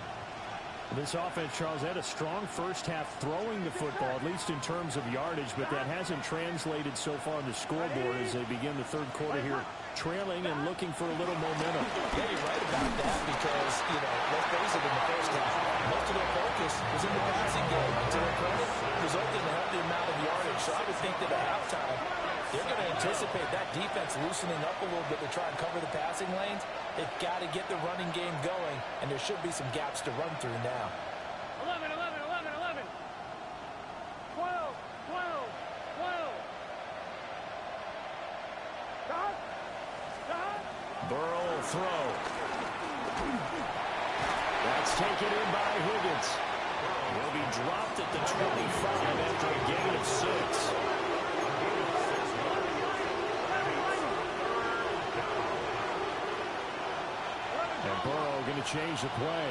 This offense, Charles, had a strong first half throwing the football, at least in terms of yardage, but that hasn't translated so far on the scoreboard as they begin the third quarter here, trailing and looking for a little momentum. Yeah, you're right about that because, let's face it, in the first half, most of their focus was in the passing game. And to their credit, resulted in a healthy amount of yardage. So I would think that at halftime, they're going to anticipate that defense loosening up a little bit to try and cover the passing lanes. They've got to get the running game going, and there should be some gaps to run through now. 11, 11, 11, 11. 12, 12, 12. Stop. Stop. Burrow will throw. That's taken in by Higgins. Will be dropped at the 25 after a gain of 6. And Burrow going to change the play.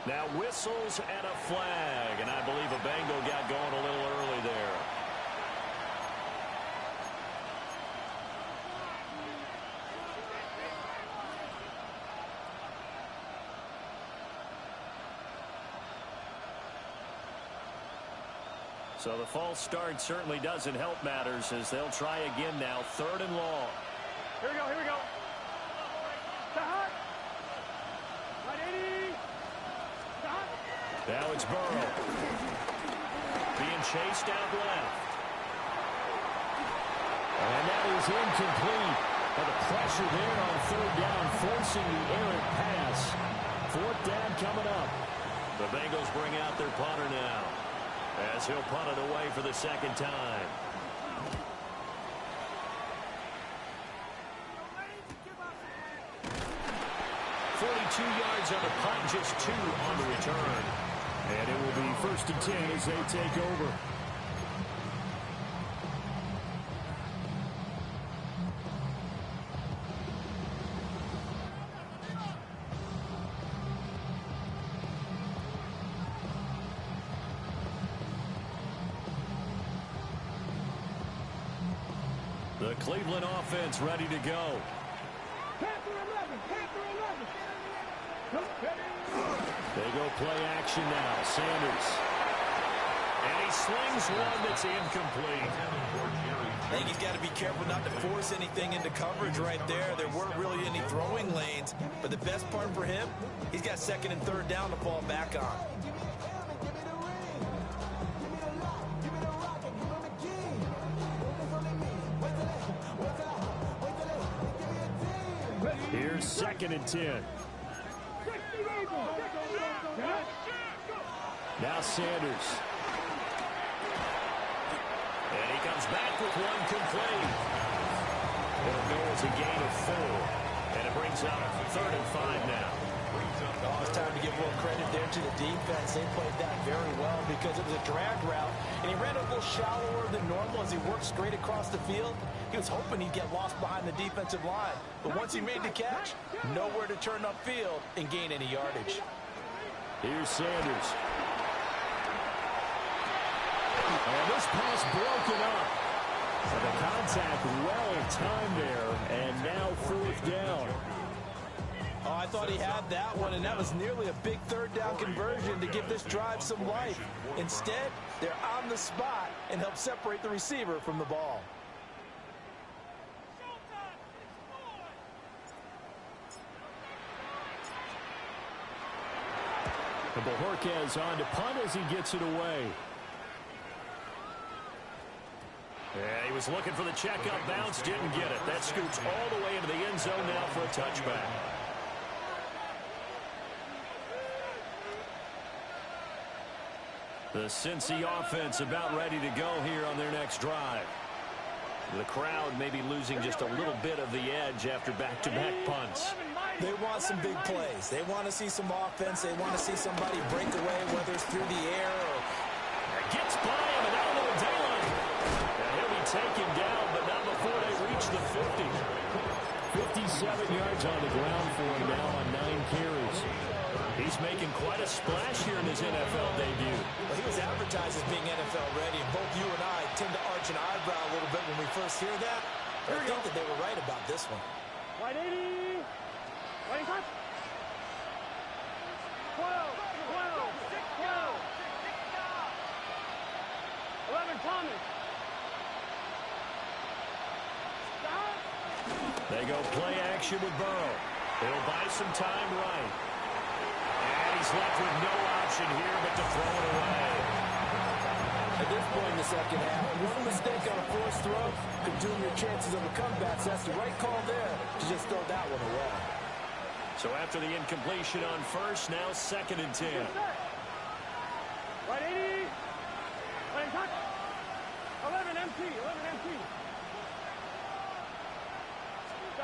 Now whistles and a flag, and I believe a Bengal got going a little early there. So the false start certainly doesn't help matters as they'll try again now, 3rd and long. Here we go, here we go. Stop. 180. Stop. Now it's Burrow. Being chased out left. And that is incomplete. But the pressure there on 3rd down, forcing the errant pass. 4th down coming up. The Bengals bring out their punter now, as he'll punt it away for the 2nd time. Yards on the punt, just 2 on the return. And it will be 1st and 10 as they take over. The Cleveland offense ready to go. They go play action now. Sanders. And he slings one that's incomplete. I think he's got to be careful not to force anything into coverage right there. There weren't really any throwing lanes, but the best part for him, he's got second and third down to fall back on. Here's second and 10. Now Sanders. And he comes back with one complete. It'll go as a gain of 4. And it brings up 3rd and 5 now. Oh, it's time to give a little credit there to the defense. They played that very well because it was a drag route, and he ran a little shallower than normal as he worked straight across the field. He was hoping he'd get lost behind the defensive line, but once he made the catch, nowhere to turn upfield and gain any yardage. Here's Sanders. And this pass broken up. So the contact well timed there, and now 4th down. Oh, I thought he had that one, and that was nearly a big 3rd down conversion to give this drive some life. Instead, they're on the spot and help separate the receiver from the ball. And Bojorquez on to punt as he gets it away. Yeah, he was looking for the check-up bounce, didn't get it. That scoots all the way into the end zone now for a touchback. The Cincy offense about ready to go here on their next drive. The crowd may be losing just a little bit of the edge after back-to-back punts. They want some big plays. They want to see some offense. They want to see somebody break away, whether it's through the air or... Gets by him, and now a little daylight. And he'll be taken down, but not before they reach the 50. 57 yards on the ground for him now on 9 carries. He's making quite a splash here in his NFL debut. Well, he was advertised as being NFL ready, and both you and I tend to arch an eyebrow a little bit when we first hear that. But I think that they were right about this one. White 80. White touch. 12. 11 Thomas. They go play action with Burrow. He'll buy some time right. And he's left with no option here but to throw it away. At this point in the second half, one mistake on a forced throw could doom your chances of a comeback. So that's the right call there to just throw that one away. So after the incompletion on first, now 2nd and 10. Right 80. Right touch. 11 MT. 11 MT.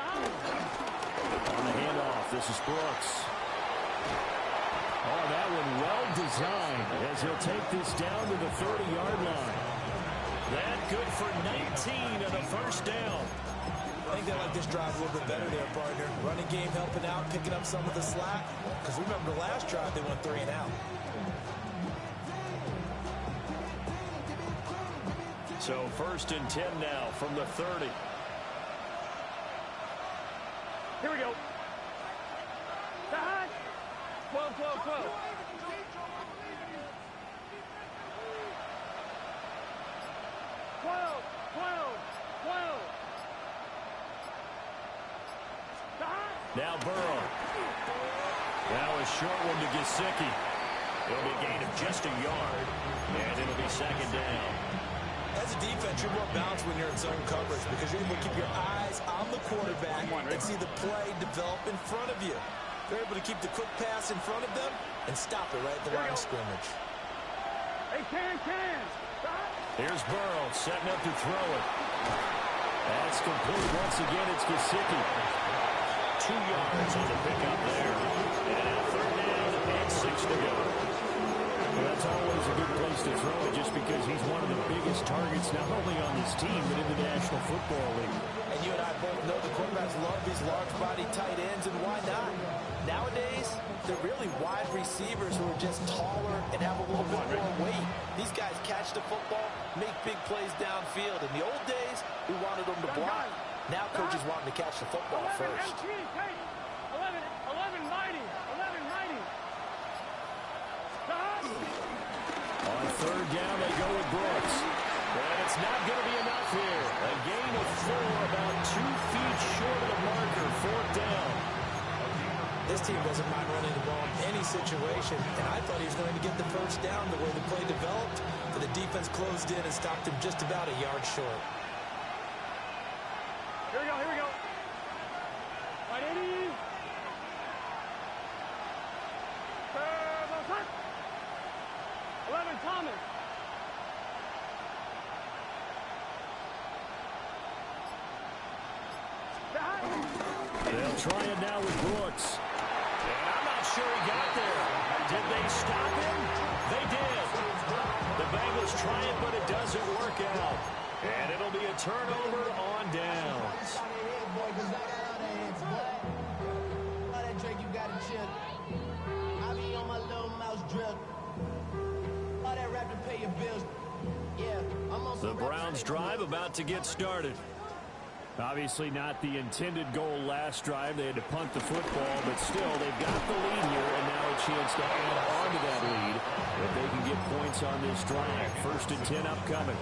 On the handoff, this is Brooks. Oh, that one well designed as he'll take this down to the 30-yard line. That good for 19 on the first down. I think they like this drive a little bit better there, partner. Running game helping out, picking up some of the slack. Because remember the last drive, they went 3 and out. So 1st and 10 now from the 30. Here we go. 12, 12, 12. 12, 12, 12. Now Burrow. Now a short one to Gesicki. It'll be a gain of just a yard, and it'll be 2nd down. As a defense, you're more balanced when you're in zone coverage because you're able to keep your eyes on the quarterback and see the play develop in front of you. They're able to keep the quick pass in front of them and stop it right at the line of scrimmage. Hey, can. Here's Burrow setting up to throw it. That's complete. Once again, it's Gesicki. 2 yards on the pickup there. And now 3rd down and 6 to go. Well, that's always a good place to throw it just because he's one of the biggest targets not only on this team but in the National Football League. And you and I both know the quarterbacks love these large body tight ends, and why not? Nowadays, they're really wide receivers who are just taller and have a little bit more weight. These guys catch the football, make big plays downfield. In the old days, we wanted them to block. Now coaches want them to catch the football first. 11 mighty. On 3rd down, they go with Brooks. And it's not going to be enough here. A gain of 4, about 2 feet short of the marker, 4th down. This team doesn't mind running the ball in any situation, and I thought he was going to get the first down the way the play developed, but the defense closed in and stopped him just about a yard short. Here we go, here we go. Right, Eddie. 11, Thomas. They'll try it now with Brooks. And I'm not sure he got there. Did they stop him? They did. The Bengals try it, but it doesn't work out. And it'll be a turnover on downs. The Browns drive about to get started. Obviously not the intended goal last drive. They had to punt the football, but still they've got the lead here, and now a chance to add on to that lead if they can get points on this drive. 1st and 10 upcoming.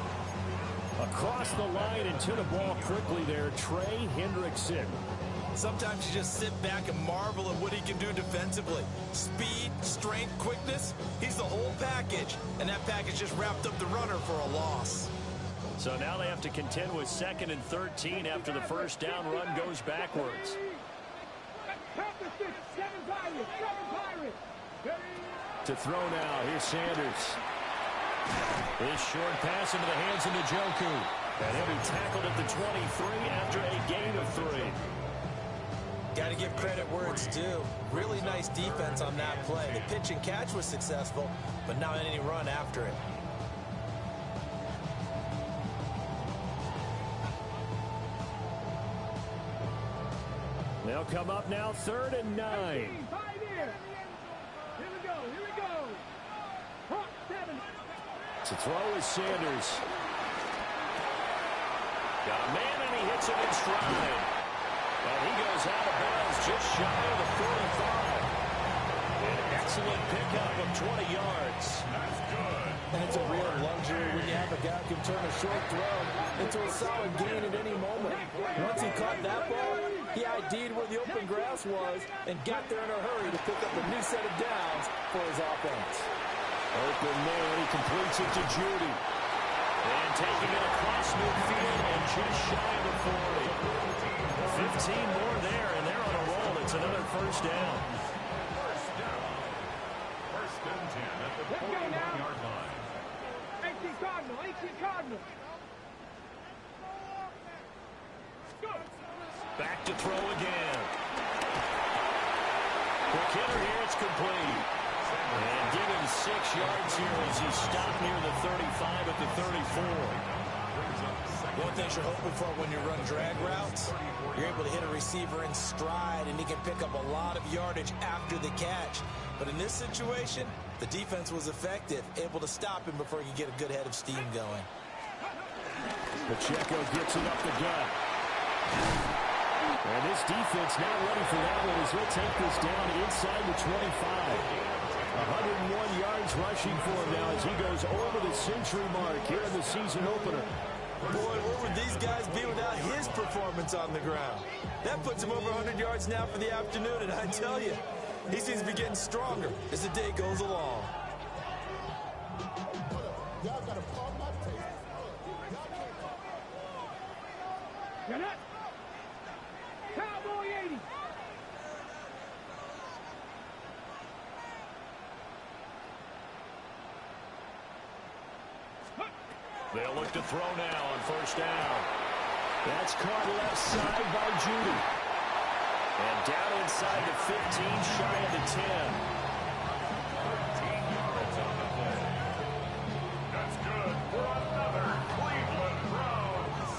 Across the line and to the ball quickly there, Trey Hendrickson. Sometimes you just sit back and marvel at what he can do defensively. Speed, strength, quickness, he's the whole package. And that package just wrapped up the runner for a loss. So now they have to contend with 2nd and 13 after the first down run goes backwards. To throw now, here's Sanders. This short pass into the hands of Njoku. And he'll be tackled at the 23 after a gain of 3. Got to give credit where it's due. Really nice defense on that play. The pitch and catch was successful, but not any run after it. They'll come up now, 3rd and 9. Here we go, here we go. 7. To throw is Sanders. Got a man, and he hits him in stride. And he goes out of bounds just shy of the 45. An excellent pickup of 20 yards. That's good. And it's a real luxury when you have a guy who can turn a short throw into a solid gain at any moment. Once he caught that ball, he ID'd where the open grass was and got there in a hurry to pick up a new set of downs for his offense. Open man, he completes it to Judy. And taking it across midfield and just shy of the 40. 15 more there, and they're on a roll. It's another first down. First down. 1st and 10 at the 41-yard line. 18 Cardinal, 18 Cardinal. Go. Back to throw again. Quick hitter here, it's complete. And given 6 yards here as he stopped near the 35 at the 34. One thing you're hoping for when you run drag routes, you're able to hit a receiver in stride, and he can pick up a lot of yardage after the catch. But in this situation, the defense was effective, able to stop him before he could get a good head of steam going. Pacheco gets it up the gut. And this defense not ready for that one as he'll take this down inside the 25. 101 yards rushing for him now as he goes over the century mark here in the season opener. Boy, where would these guys be without his performance on the ground? That puts him over 100 yards now for the afternoon, and I tell you, he seems to be getting stronger as the day goes along. Get it. Cowboy 80. They'll look to throw now on first down. That's caught left side by Judy. And down inside the 15, shy of the 10. 13 yards on the play. That's good for another Cleveland Browns.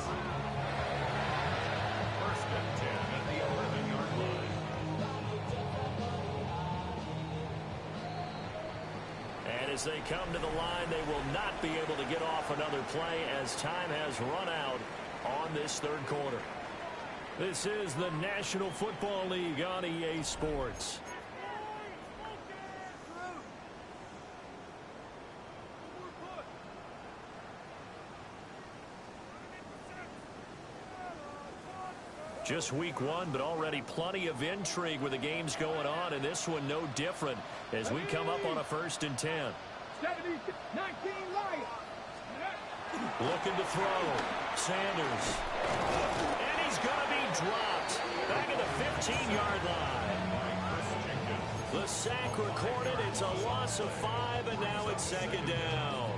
1st and 10 at the 11-yard line. And as they come to the line, they will not be able to get off another play as time has run out on this 3rd quarter. This is the National Football League on EA Sports. Just week one, but already plenty of intrigue with the games going on, and this one no different as we come up on a 1st and 10. 19 Lions. Looking to throw. Sanders. And he's going to be dropped. Back at the 15-yard line. The sack recorded. It's a loss of 5, and now it's 2nd down.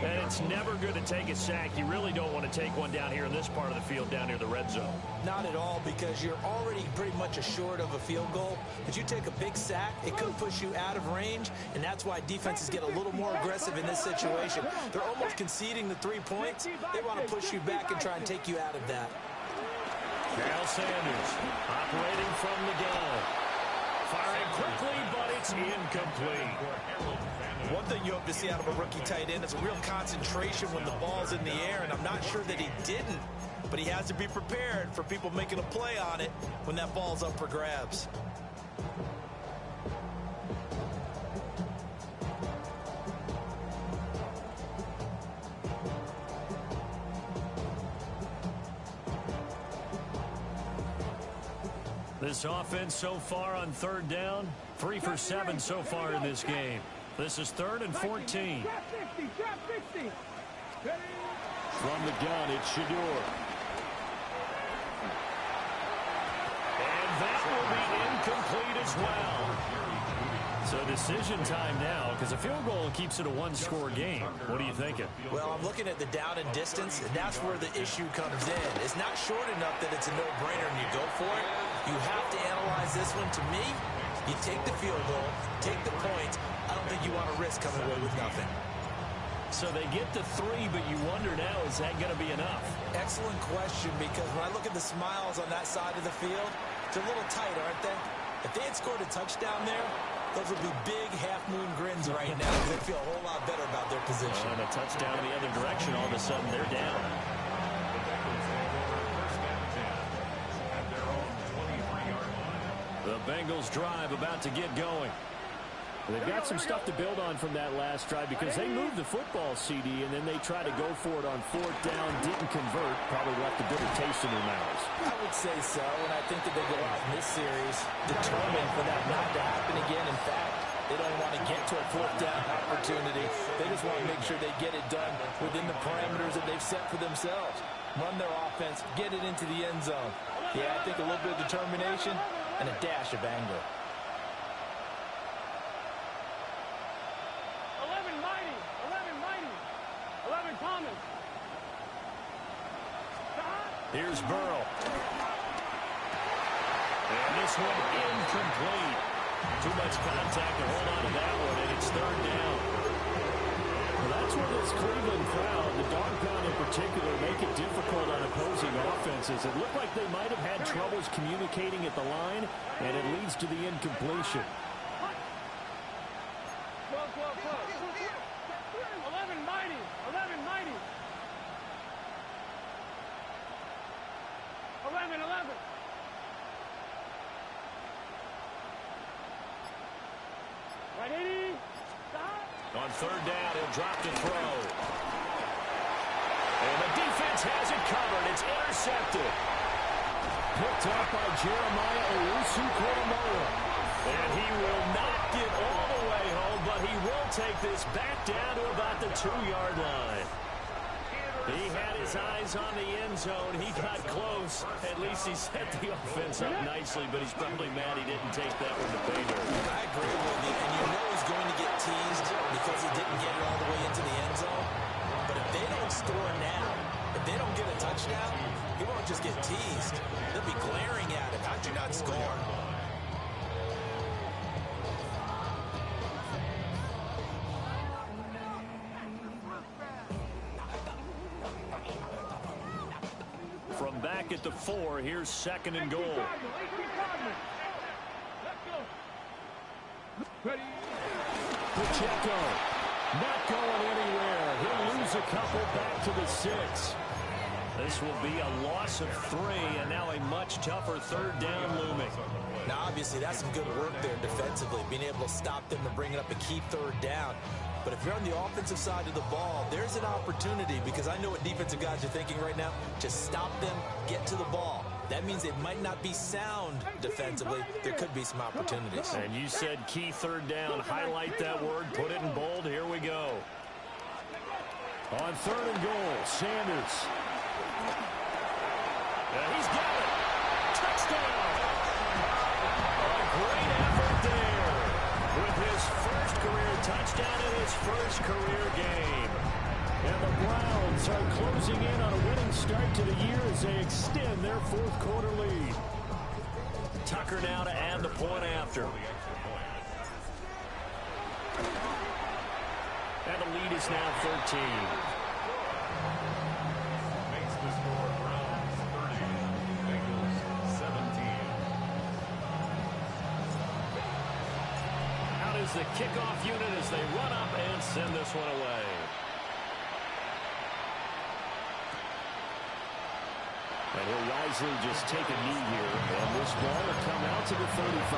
And it's never good to take a sack. You really don't want to take one down here in this part of the field, down near the red zone. Not at all, because you're already pretty much assured of a field goal. If you take a big sack, it could push you out of range, and that's why defenses get a little more aggressive in this situation. They're almost conceding the 3 points. They want to push you back and try and take you out of that. Kyle Sanders operating from the gun. Firing quickly, but it's incomplete. One thing you hope to see out of a rookie tight end is a real concentration when the ball's in the air, and I'm not sure that he didn't, but he has to be prepared for people making a play on it when that ball's up for grabs. This offense so far on 3rd down, 3 for 7 so far in this game. This is 3rd and 14. From the gun, it's Shador. And that will be incomplete as well. So decision time now, because a field goal keeps it a 1-score game. What are you thinking? Well, I'm looking at the down and distance, and that's where the issue comes in. It's not short enough that it's a no-brainer and you go for it. You have to analyze this one. To me, you take the field goal, take the points. I don't think you want to risk coming away with nothing. So they get to 3, but you wonder now, is that going to be enough? Excellent question, because when I look at the smiles on that side of the field, they're a little tight, aren't they? If they had scored a touchdown there, those would be big half-moon grins right now. They feel a whole lot better about their position. And a touchdown in the other direction, all of a sudden they're down. The Bengals drive about to get going. They've got some stuff to build on from that last drive because they moved the football, CD, and then they tried to go for it on 4th down, didn't convert, probably left a bitter taste in their mouths. I would say so, and I think that they go out in this series determined for that not to happen again. In fact, they don't want to get to a 4th down opportunity. They just want to make sure they get it done within the parameters that they've set for themselves. Run their offense, get it into the end zone. Yeah, I think a little bit of determination and a dash of anger. 11 Thomas. Here's Burrow. And this one incomplete. Too much contact to hold on to that one, and it's 3rd down. Well, that's where this Cleveland crowd, the dog pound in particular, make it difficult on opposing offenses. It looked like they might have had troubles communicating at the line, and it leads to the incompletion. 11 mighty. 11 mighty. 11. Right, 80. Stop. On 3rd down, he'll drop to throw. And the defense has it covered. It's intercepted. Picked up by Jeremiah Owusu-Koramoah. And he will not get all the way home, but he will take this back down to about the 2-yard line. He had his eyes on the end zone. He got close. At least he set the offense up nicely, but he's probably mad he didn't take that one to pay dirt. I agree with you, and you know he's going to get teased because he didn't get it all the way into the end zone. But if they don't score now, if they don't get a touchdown, he won't just get teased. They'll be glaring at him. How'd you not score? From back at the 4, here's 2nd and goal. Pacheco not going anywhere. He'll lose a couple back to the 6. This will be a loss of 3, and now a much tougher 3rd down looming. Now, obviously, that's some good work there defensively, being able to stop them and bring it up a key 3rd down. But if you're on the offensive side of the ball, there's an opportunity, because I know what defensive guys are thinking right now. Just stop them, get to the ball. That means they might not be sound defensively. There could be some opportunities. And you said key third down. Highlight that word. Put it in bold. Here we go. On 3rd and goal, Sanders. And he's got it. Touchdown. A great effort there with his first career touchdown in his first career game. And the Browns are closing in on a winning start to the year as they extend their 4th quarter lead. Tucker now to add the point after. And the lead is now 13. Makes the score Browns 30, Bengals 17. Out is the kickoff unit as they run up and send this one away. And he'll wisely just take a knee here, and this ball will come out to the 35.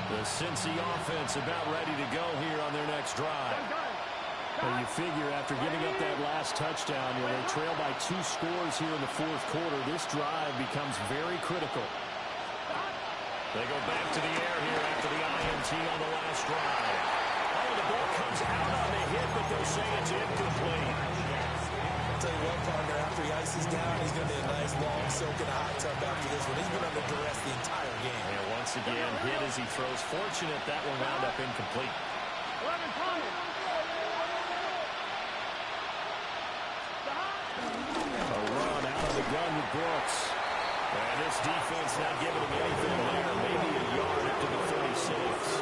The Cincy offense about ready to go here on their next drive. And you figure after giving up that last touchdown, they trail by 2 scores here in the 4th quarter. This drive becomes very critical. They go back to the air here after the INT on the last drive. Oh, the ball comes out on the hit, but they'll say it's incomplete. I'll tell you what, partner, after he ices down, he's going to be a nice, long soak in a hot tub after this one. He's been under duress the entire game. And once again, hit as he throws. Fortunate that one wound up incomplete. A run out of the gun with Brooks. And this defense not giving him anything there. Maybe a yard up to the 36.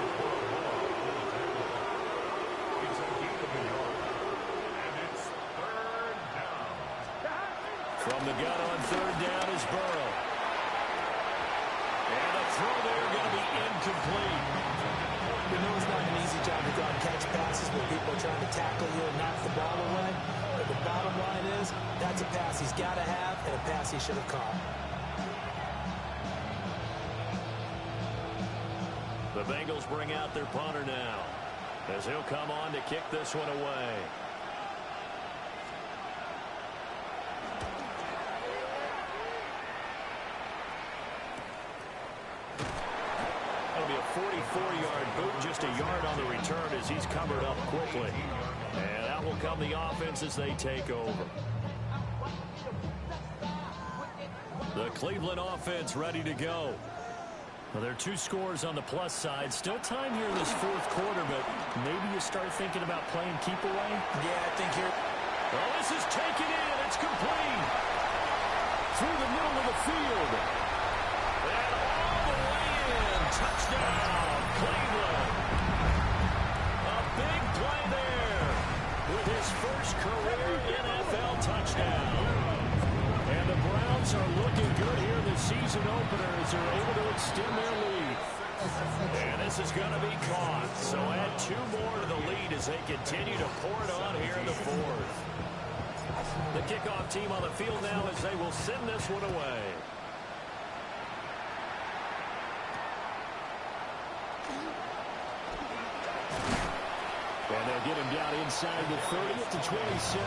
From the gun on 3rd down is Burrow. And the throw there going to be incomplete. You know it's not an easy job to go and catch passes where people are trying to tackle you and knock the ball away. But the bottom line is, that's a pass he's got to have and a pass he should have caught. The Bengals bring out their punter now as he'll come on to kick this one away. That'll be a 44-yard boot, just a yard on the return as he's covered up quickly. And out will come the offense as they take over. The Cleveland offense ready to go. Well, there are 2 scores on the plus side. Still time here in this 4th quarter, but maybe you start thinking about playing keep away? Yeah, I think here. Well, this is taken in. It's complete. Through the middle of the field. And all the way in. Touchdown, Cleveland. A big play there with his first career NFL touchdown. And the Browns are looking good here in the season opener as they're able to extend their lead. And this is going to be caught. So add 2 more to the lead as they continue to pour it on here in the 4th. The kickoff team on the field now as they will send this one away. And they'll get him down inside the 30 to 27.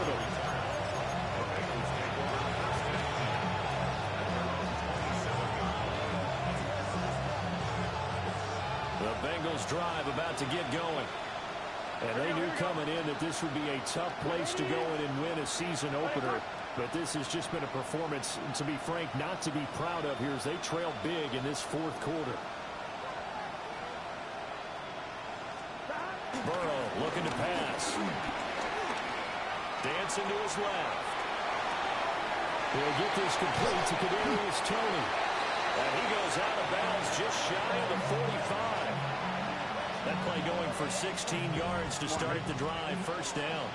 The Bengals drive about to get going. And they knew coming in that this would be a tough place to go in and win a season opener. But this has just been a performance, to be frank, not to be proud of here as they trail big in this 4th quarter. Burrow looking to pass. Dancing to his left. He'll get this complete to Kadarius Toney. And he goes out of bounds just shy of the 45. That play going for 16 yards to start the drive. First down.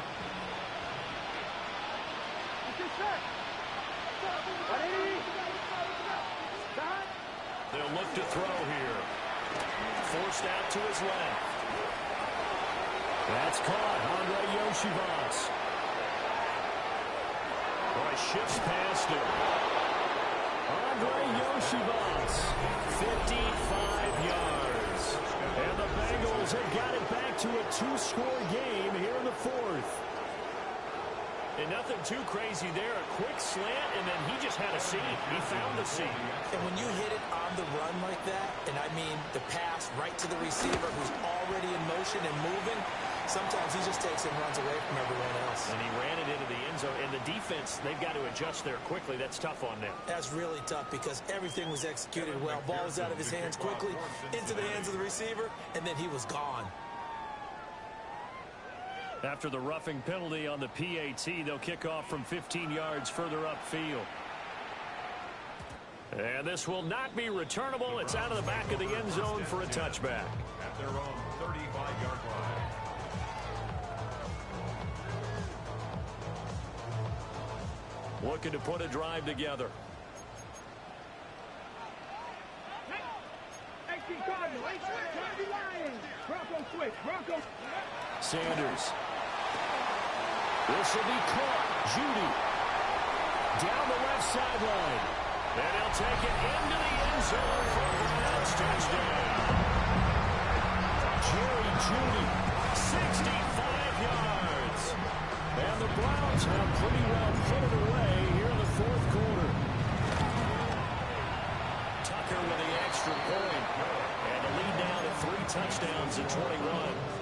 They'll look to throw here. Forced out to his left. That's caught. Andre Yoshivas. Boy, shifts past him. Andre Yoshivas, 55 yards. And the Bengals have got it back to a 2-score game here in the fourth. And nothing too crazy there. A quick slant, and then he just had a seam. He found the seam. And when you hit it on the run like that, and I mean the pass right to the receiver who's already in motion and moving, sometimes he just takes and runs away from everyone else. And he ran it into the end zone. And the defense, they've got to adjust there quickly. That's tough on them. That's really tough because everything was executed well. Ball was out of his hands quickly, into the hands of the receiver, and then he was gone. After the roughing penalty on the PAT, they'll kick off from 15 yards further upfield. And this will not be returnable. It's out of the back of the end zone for a touchback. At their own 35-yard line. Looking to put a drive together. Sanders. This will be caught. Judy. Down the left sideline. And he'll take it into the end zone for a Browns touchdown. Jerry Judy, 65 yards. And the Browns have pretty well put it away here in the fourth quarter. Tucker with the extra point. And the lead now to 3 touchdowns at 21.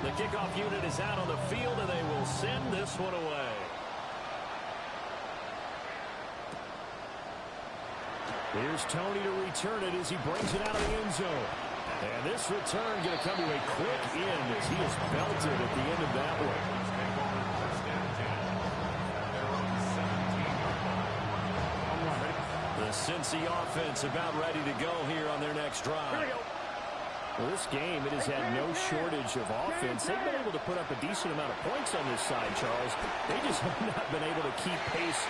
The kickoff unit is out on the field, and they will send this one away. Here's Tony to return it as he brings it out of the end zone. And this return going to come to a quick end as he is belted at the end of that one. The Cincy offense about ready to go here on their next drive. Well, this game, it has had no shortage of offense. They've been able to put up a decent amount of points on this side, Charles. They just have not been able to keep pace.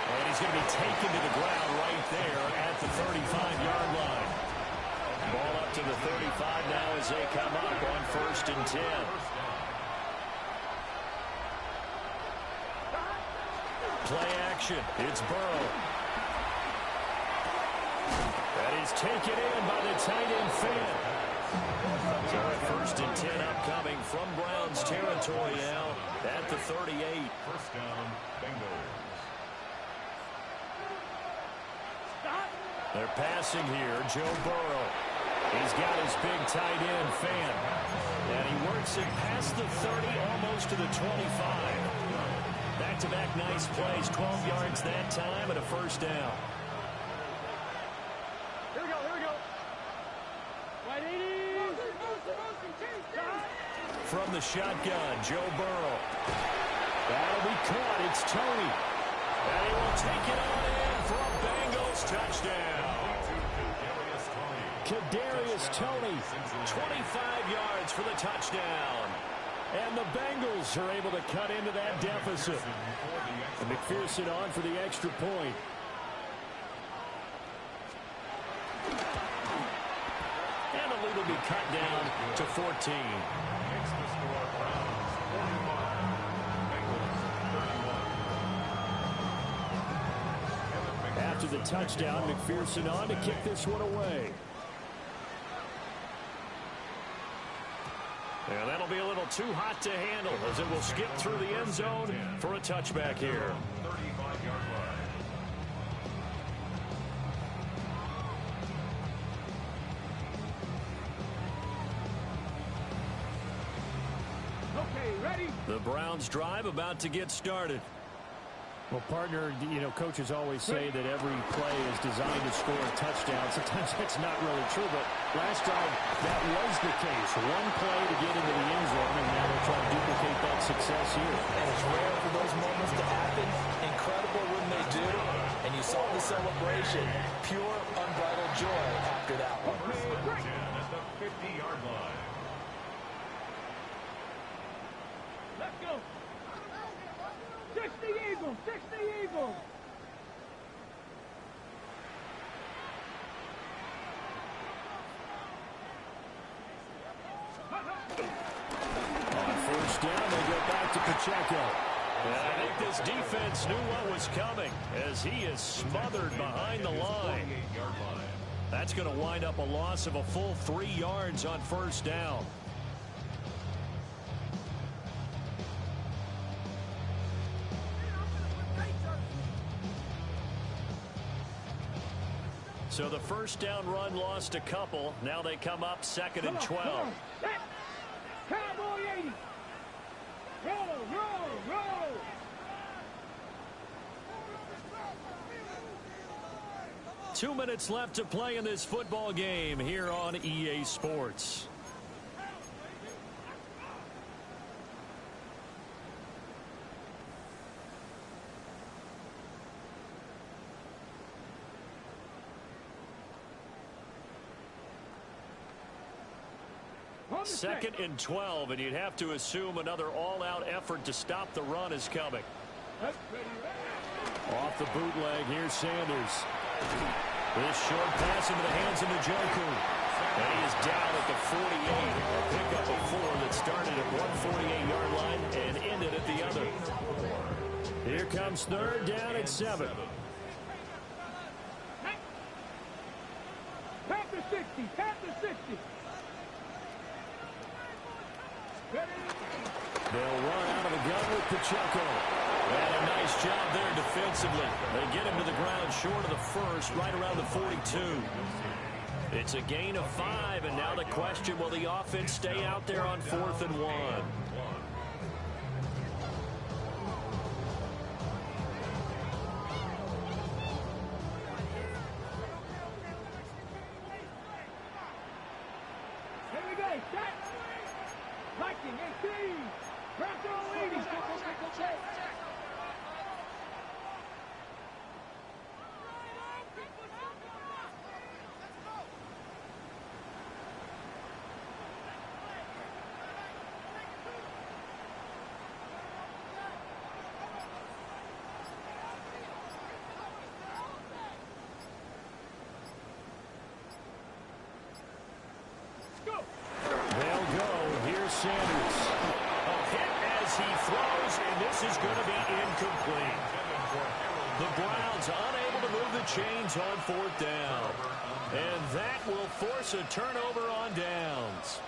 And he's going to be taken to the ground right there at the 35-yard line. Ball up to the 35 now as they come up on 1st and 10. Play action. It's Burrow. That is taken in by the tight end Fant. So 1st and 10 upcoming from Browns territory now at the 38. First down, Bengals. They're passing here. Joe Burrow. He's got his big tight end Fant. And he works it past the 30, almost to the 25. Back-to-back nice plays. 12 yards that time and a first down. Here we go. White 80. From the shotgun, Joe Burrow. That'll be caught. It's Tony. And he will take it on in for a Bengals touchdown. Kadarius Toney, 25 yards for the touchdown. And the Bengals are able to cut into that deficit. And McPherson on for the extra point. And the lead will be cut down to 14. Makes the score Browns 41, Bengals 31. After the touchdown, McPherson on to kick this one away. And that'll be a little too hot to handle as it will skip through the end zone for a touchback here. 35-yard line. Okay, ready? The Browns drive about to get started. Well, partner, you know, coaches always say that every play is designed to score a touchdown. Sometimes that's not really true, but last drive, that was the case. One play to get into the end zone, and now they're trying to duplicate that success here. And it's rare for those moments to happen. Incredible when they do. And you saw the celebration. Pure, unbridled joy after that one. First and 10 at the 50-yard line. Let's go. 60 Eagles, 60 Eagles. On 1st down, they go back to Pacheco. And I think this defense knew what was coming as he is smothered behind the line. That's going to wind up a loss of a full 3 yards on first down. So the first down run lost a couple. Now they come up 2nd and 12. Cowboy 80. Roll. 2 minutes left to play in this football game here on EA Sports. Second and 12, and you'd have to assume another all-out effort to stop the run is coming. Off the bootleg, here's Sanders. This short pass into the hands of Njoku. And he is down at the 48. A pickup of 4 that started at one 48-yard line and ended at the other. Here comes third down at 7. Pass to 60. They'll run out of the gun with Pacheco. And a nice job there defensively. They get him to the ground short of the first, right around the 42. It's a gain of 5, and now the question, will the offense stay out there on 4th and 1? Here we go. Shot. Viking 18. Pressure on 80. They'll go. Here's Sanders. A hit as he throws, and this is going to be incomplete. The Browns unable to move the chains on 4th down. And that will force a turnover on downs.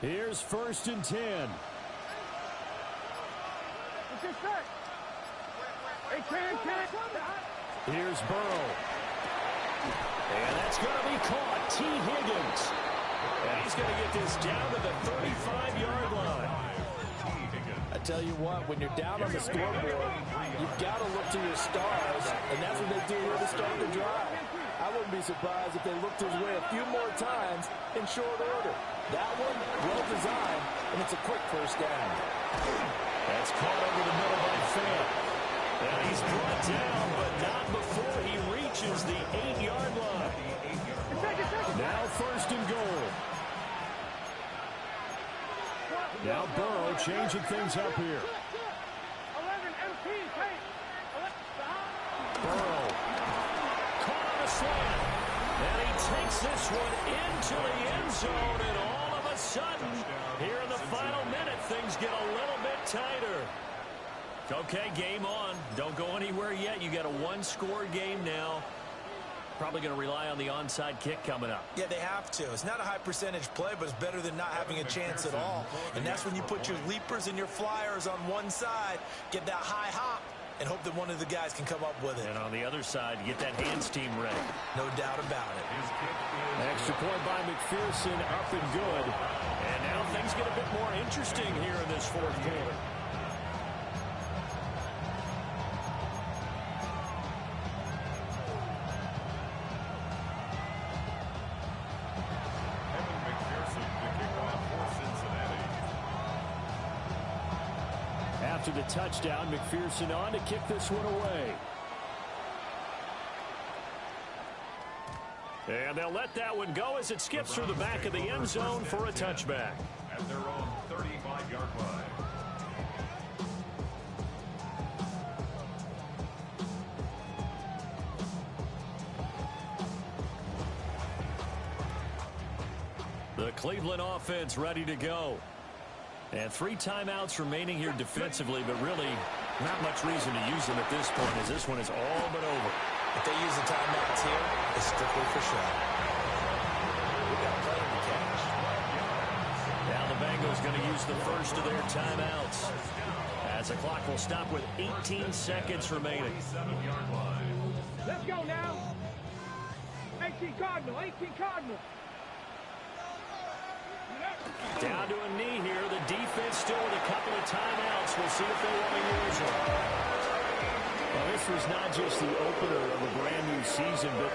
Here's 1st and 10. Here's Burrow. And that's going to be caught. T. Higgins. And he's going to get this down to the 35-yard line. I tell you what, when you're down on the scoreboard, you've got to look to your stars, and that's what they do here to start the drive. I wouldn't be surprised if they looked his way a few more times in short order. That one, well designed, and it's a quick first down. That's caught over the middle by Fant. And he's brought down, but not before he reaches the 8-yard line. Now 1st and goal. Now Burrow changing things up here. Burrow. Caught on a slant. And he takes this one into the end zone, and all of a sudden, here in the final minute, things get a little bit tighter. Okay, game on. Don't go anywhere yet. You got a one-score game now. Probably going to rely on the onside kick coming up. Yeah, they have to. It's not a high percentage play, but it's better than not having a chance at all. And that's when you put your leapers and your flyers on one side, get that high hop, and hope that one of the guys can come up with it. And on the other side, get that hands team ready. No doubt about it. Extra point by McPherson, up and good. And now things get a bit more interesting here in this 4th quarter. After the touchdown, McPherson on to kick this one away. And they'll let that one go as it skips through the back of the end zone for a touchback. at their own 35-yard line. The Cleveland offense ready to go. And 3 timeouts remaining here defensively, but really not much reason to use them at this point as this one is all but over. If they use the timeouts here, it's strictly for show. We got plenty to catch. Now the Bengals going to use the first of their timeouts as the clock will stop with 18 seconds remaining. Let's go now. 18 Cardinal, 18 Cardinal. Down to a knee here. The defense still with a couple of timeouts. We'll see if they want to use them. Well, this was not just the opener of a brand new season, but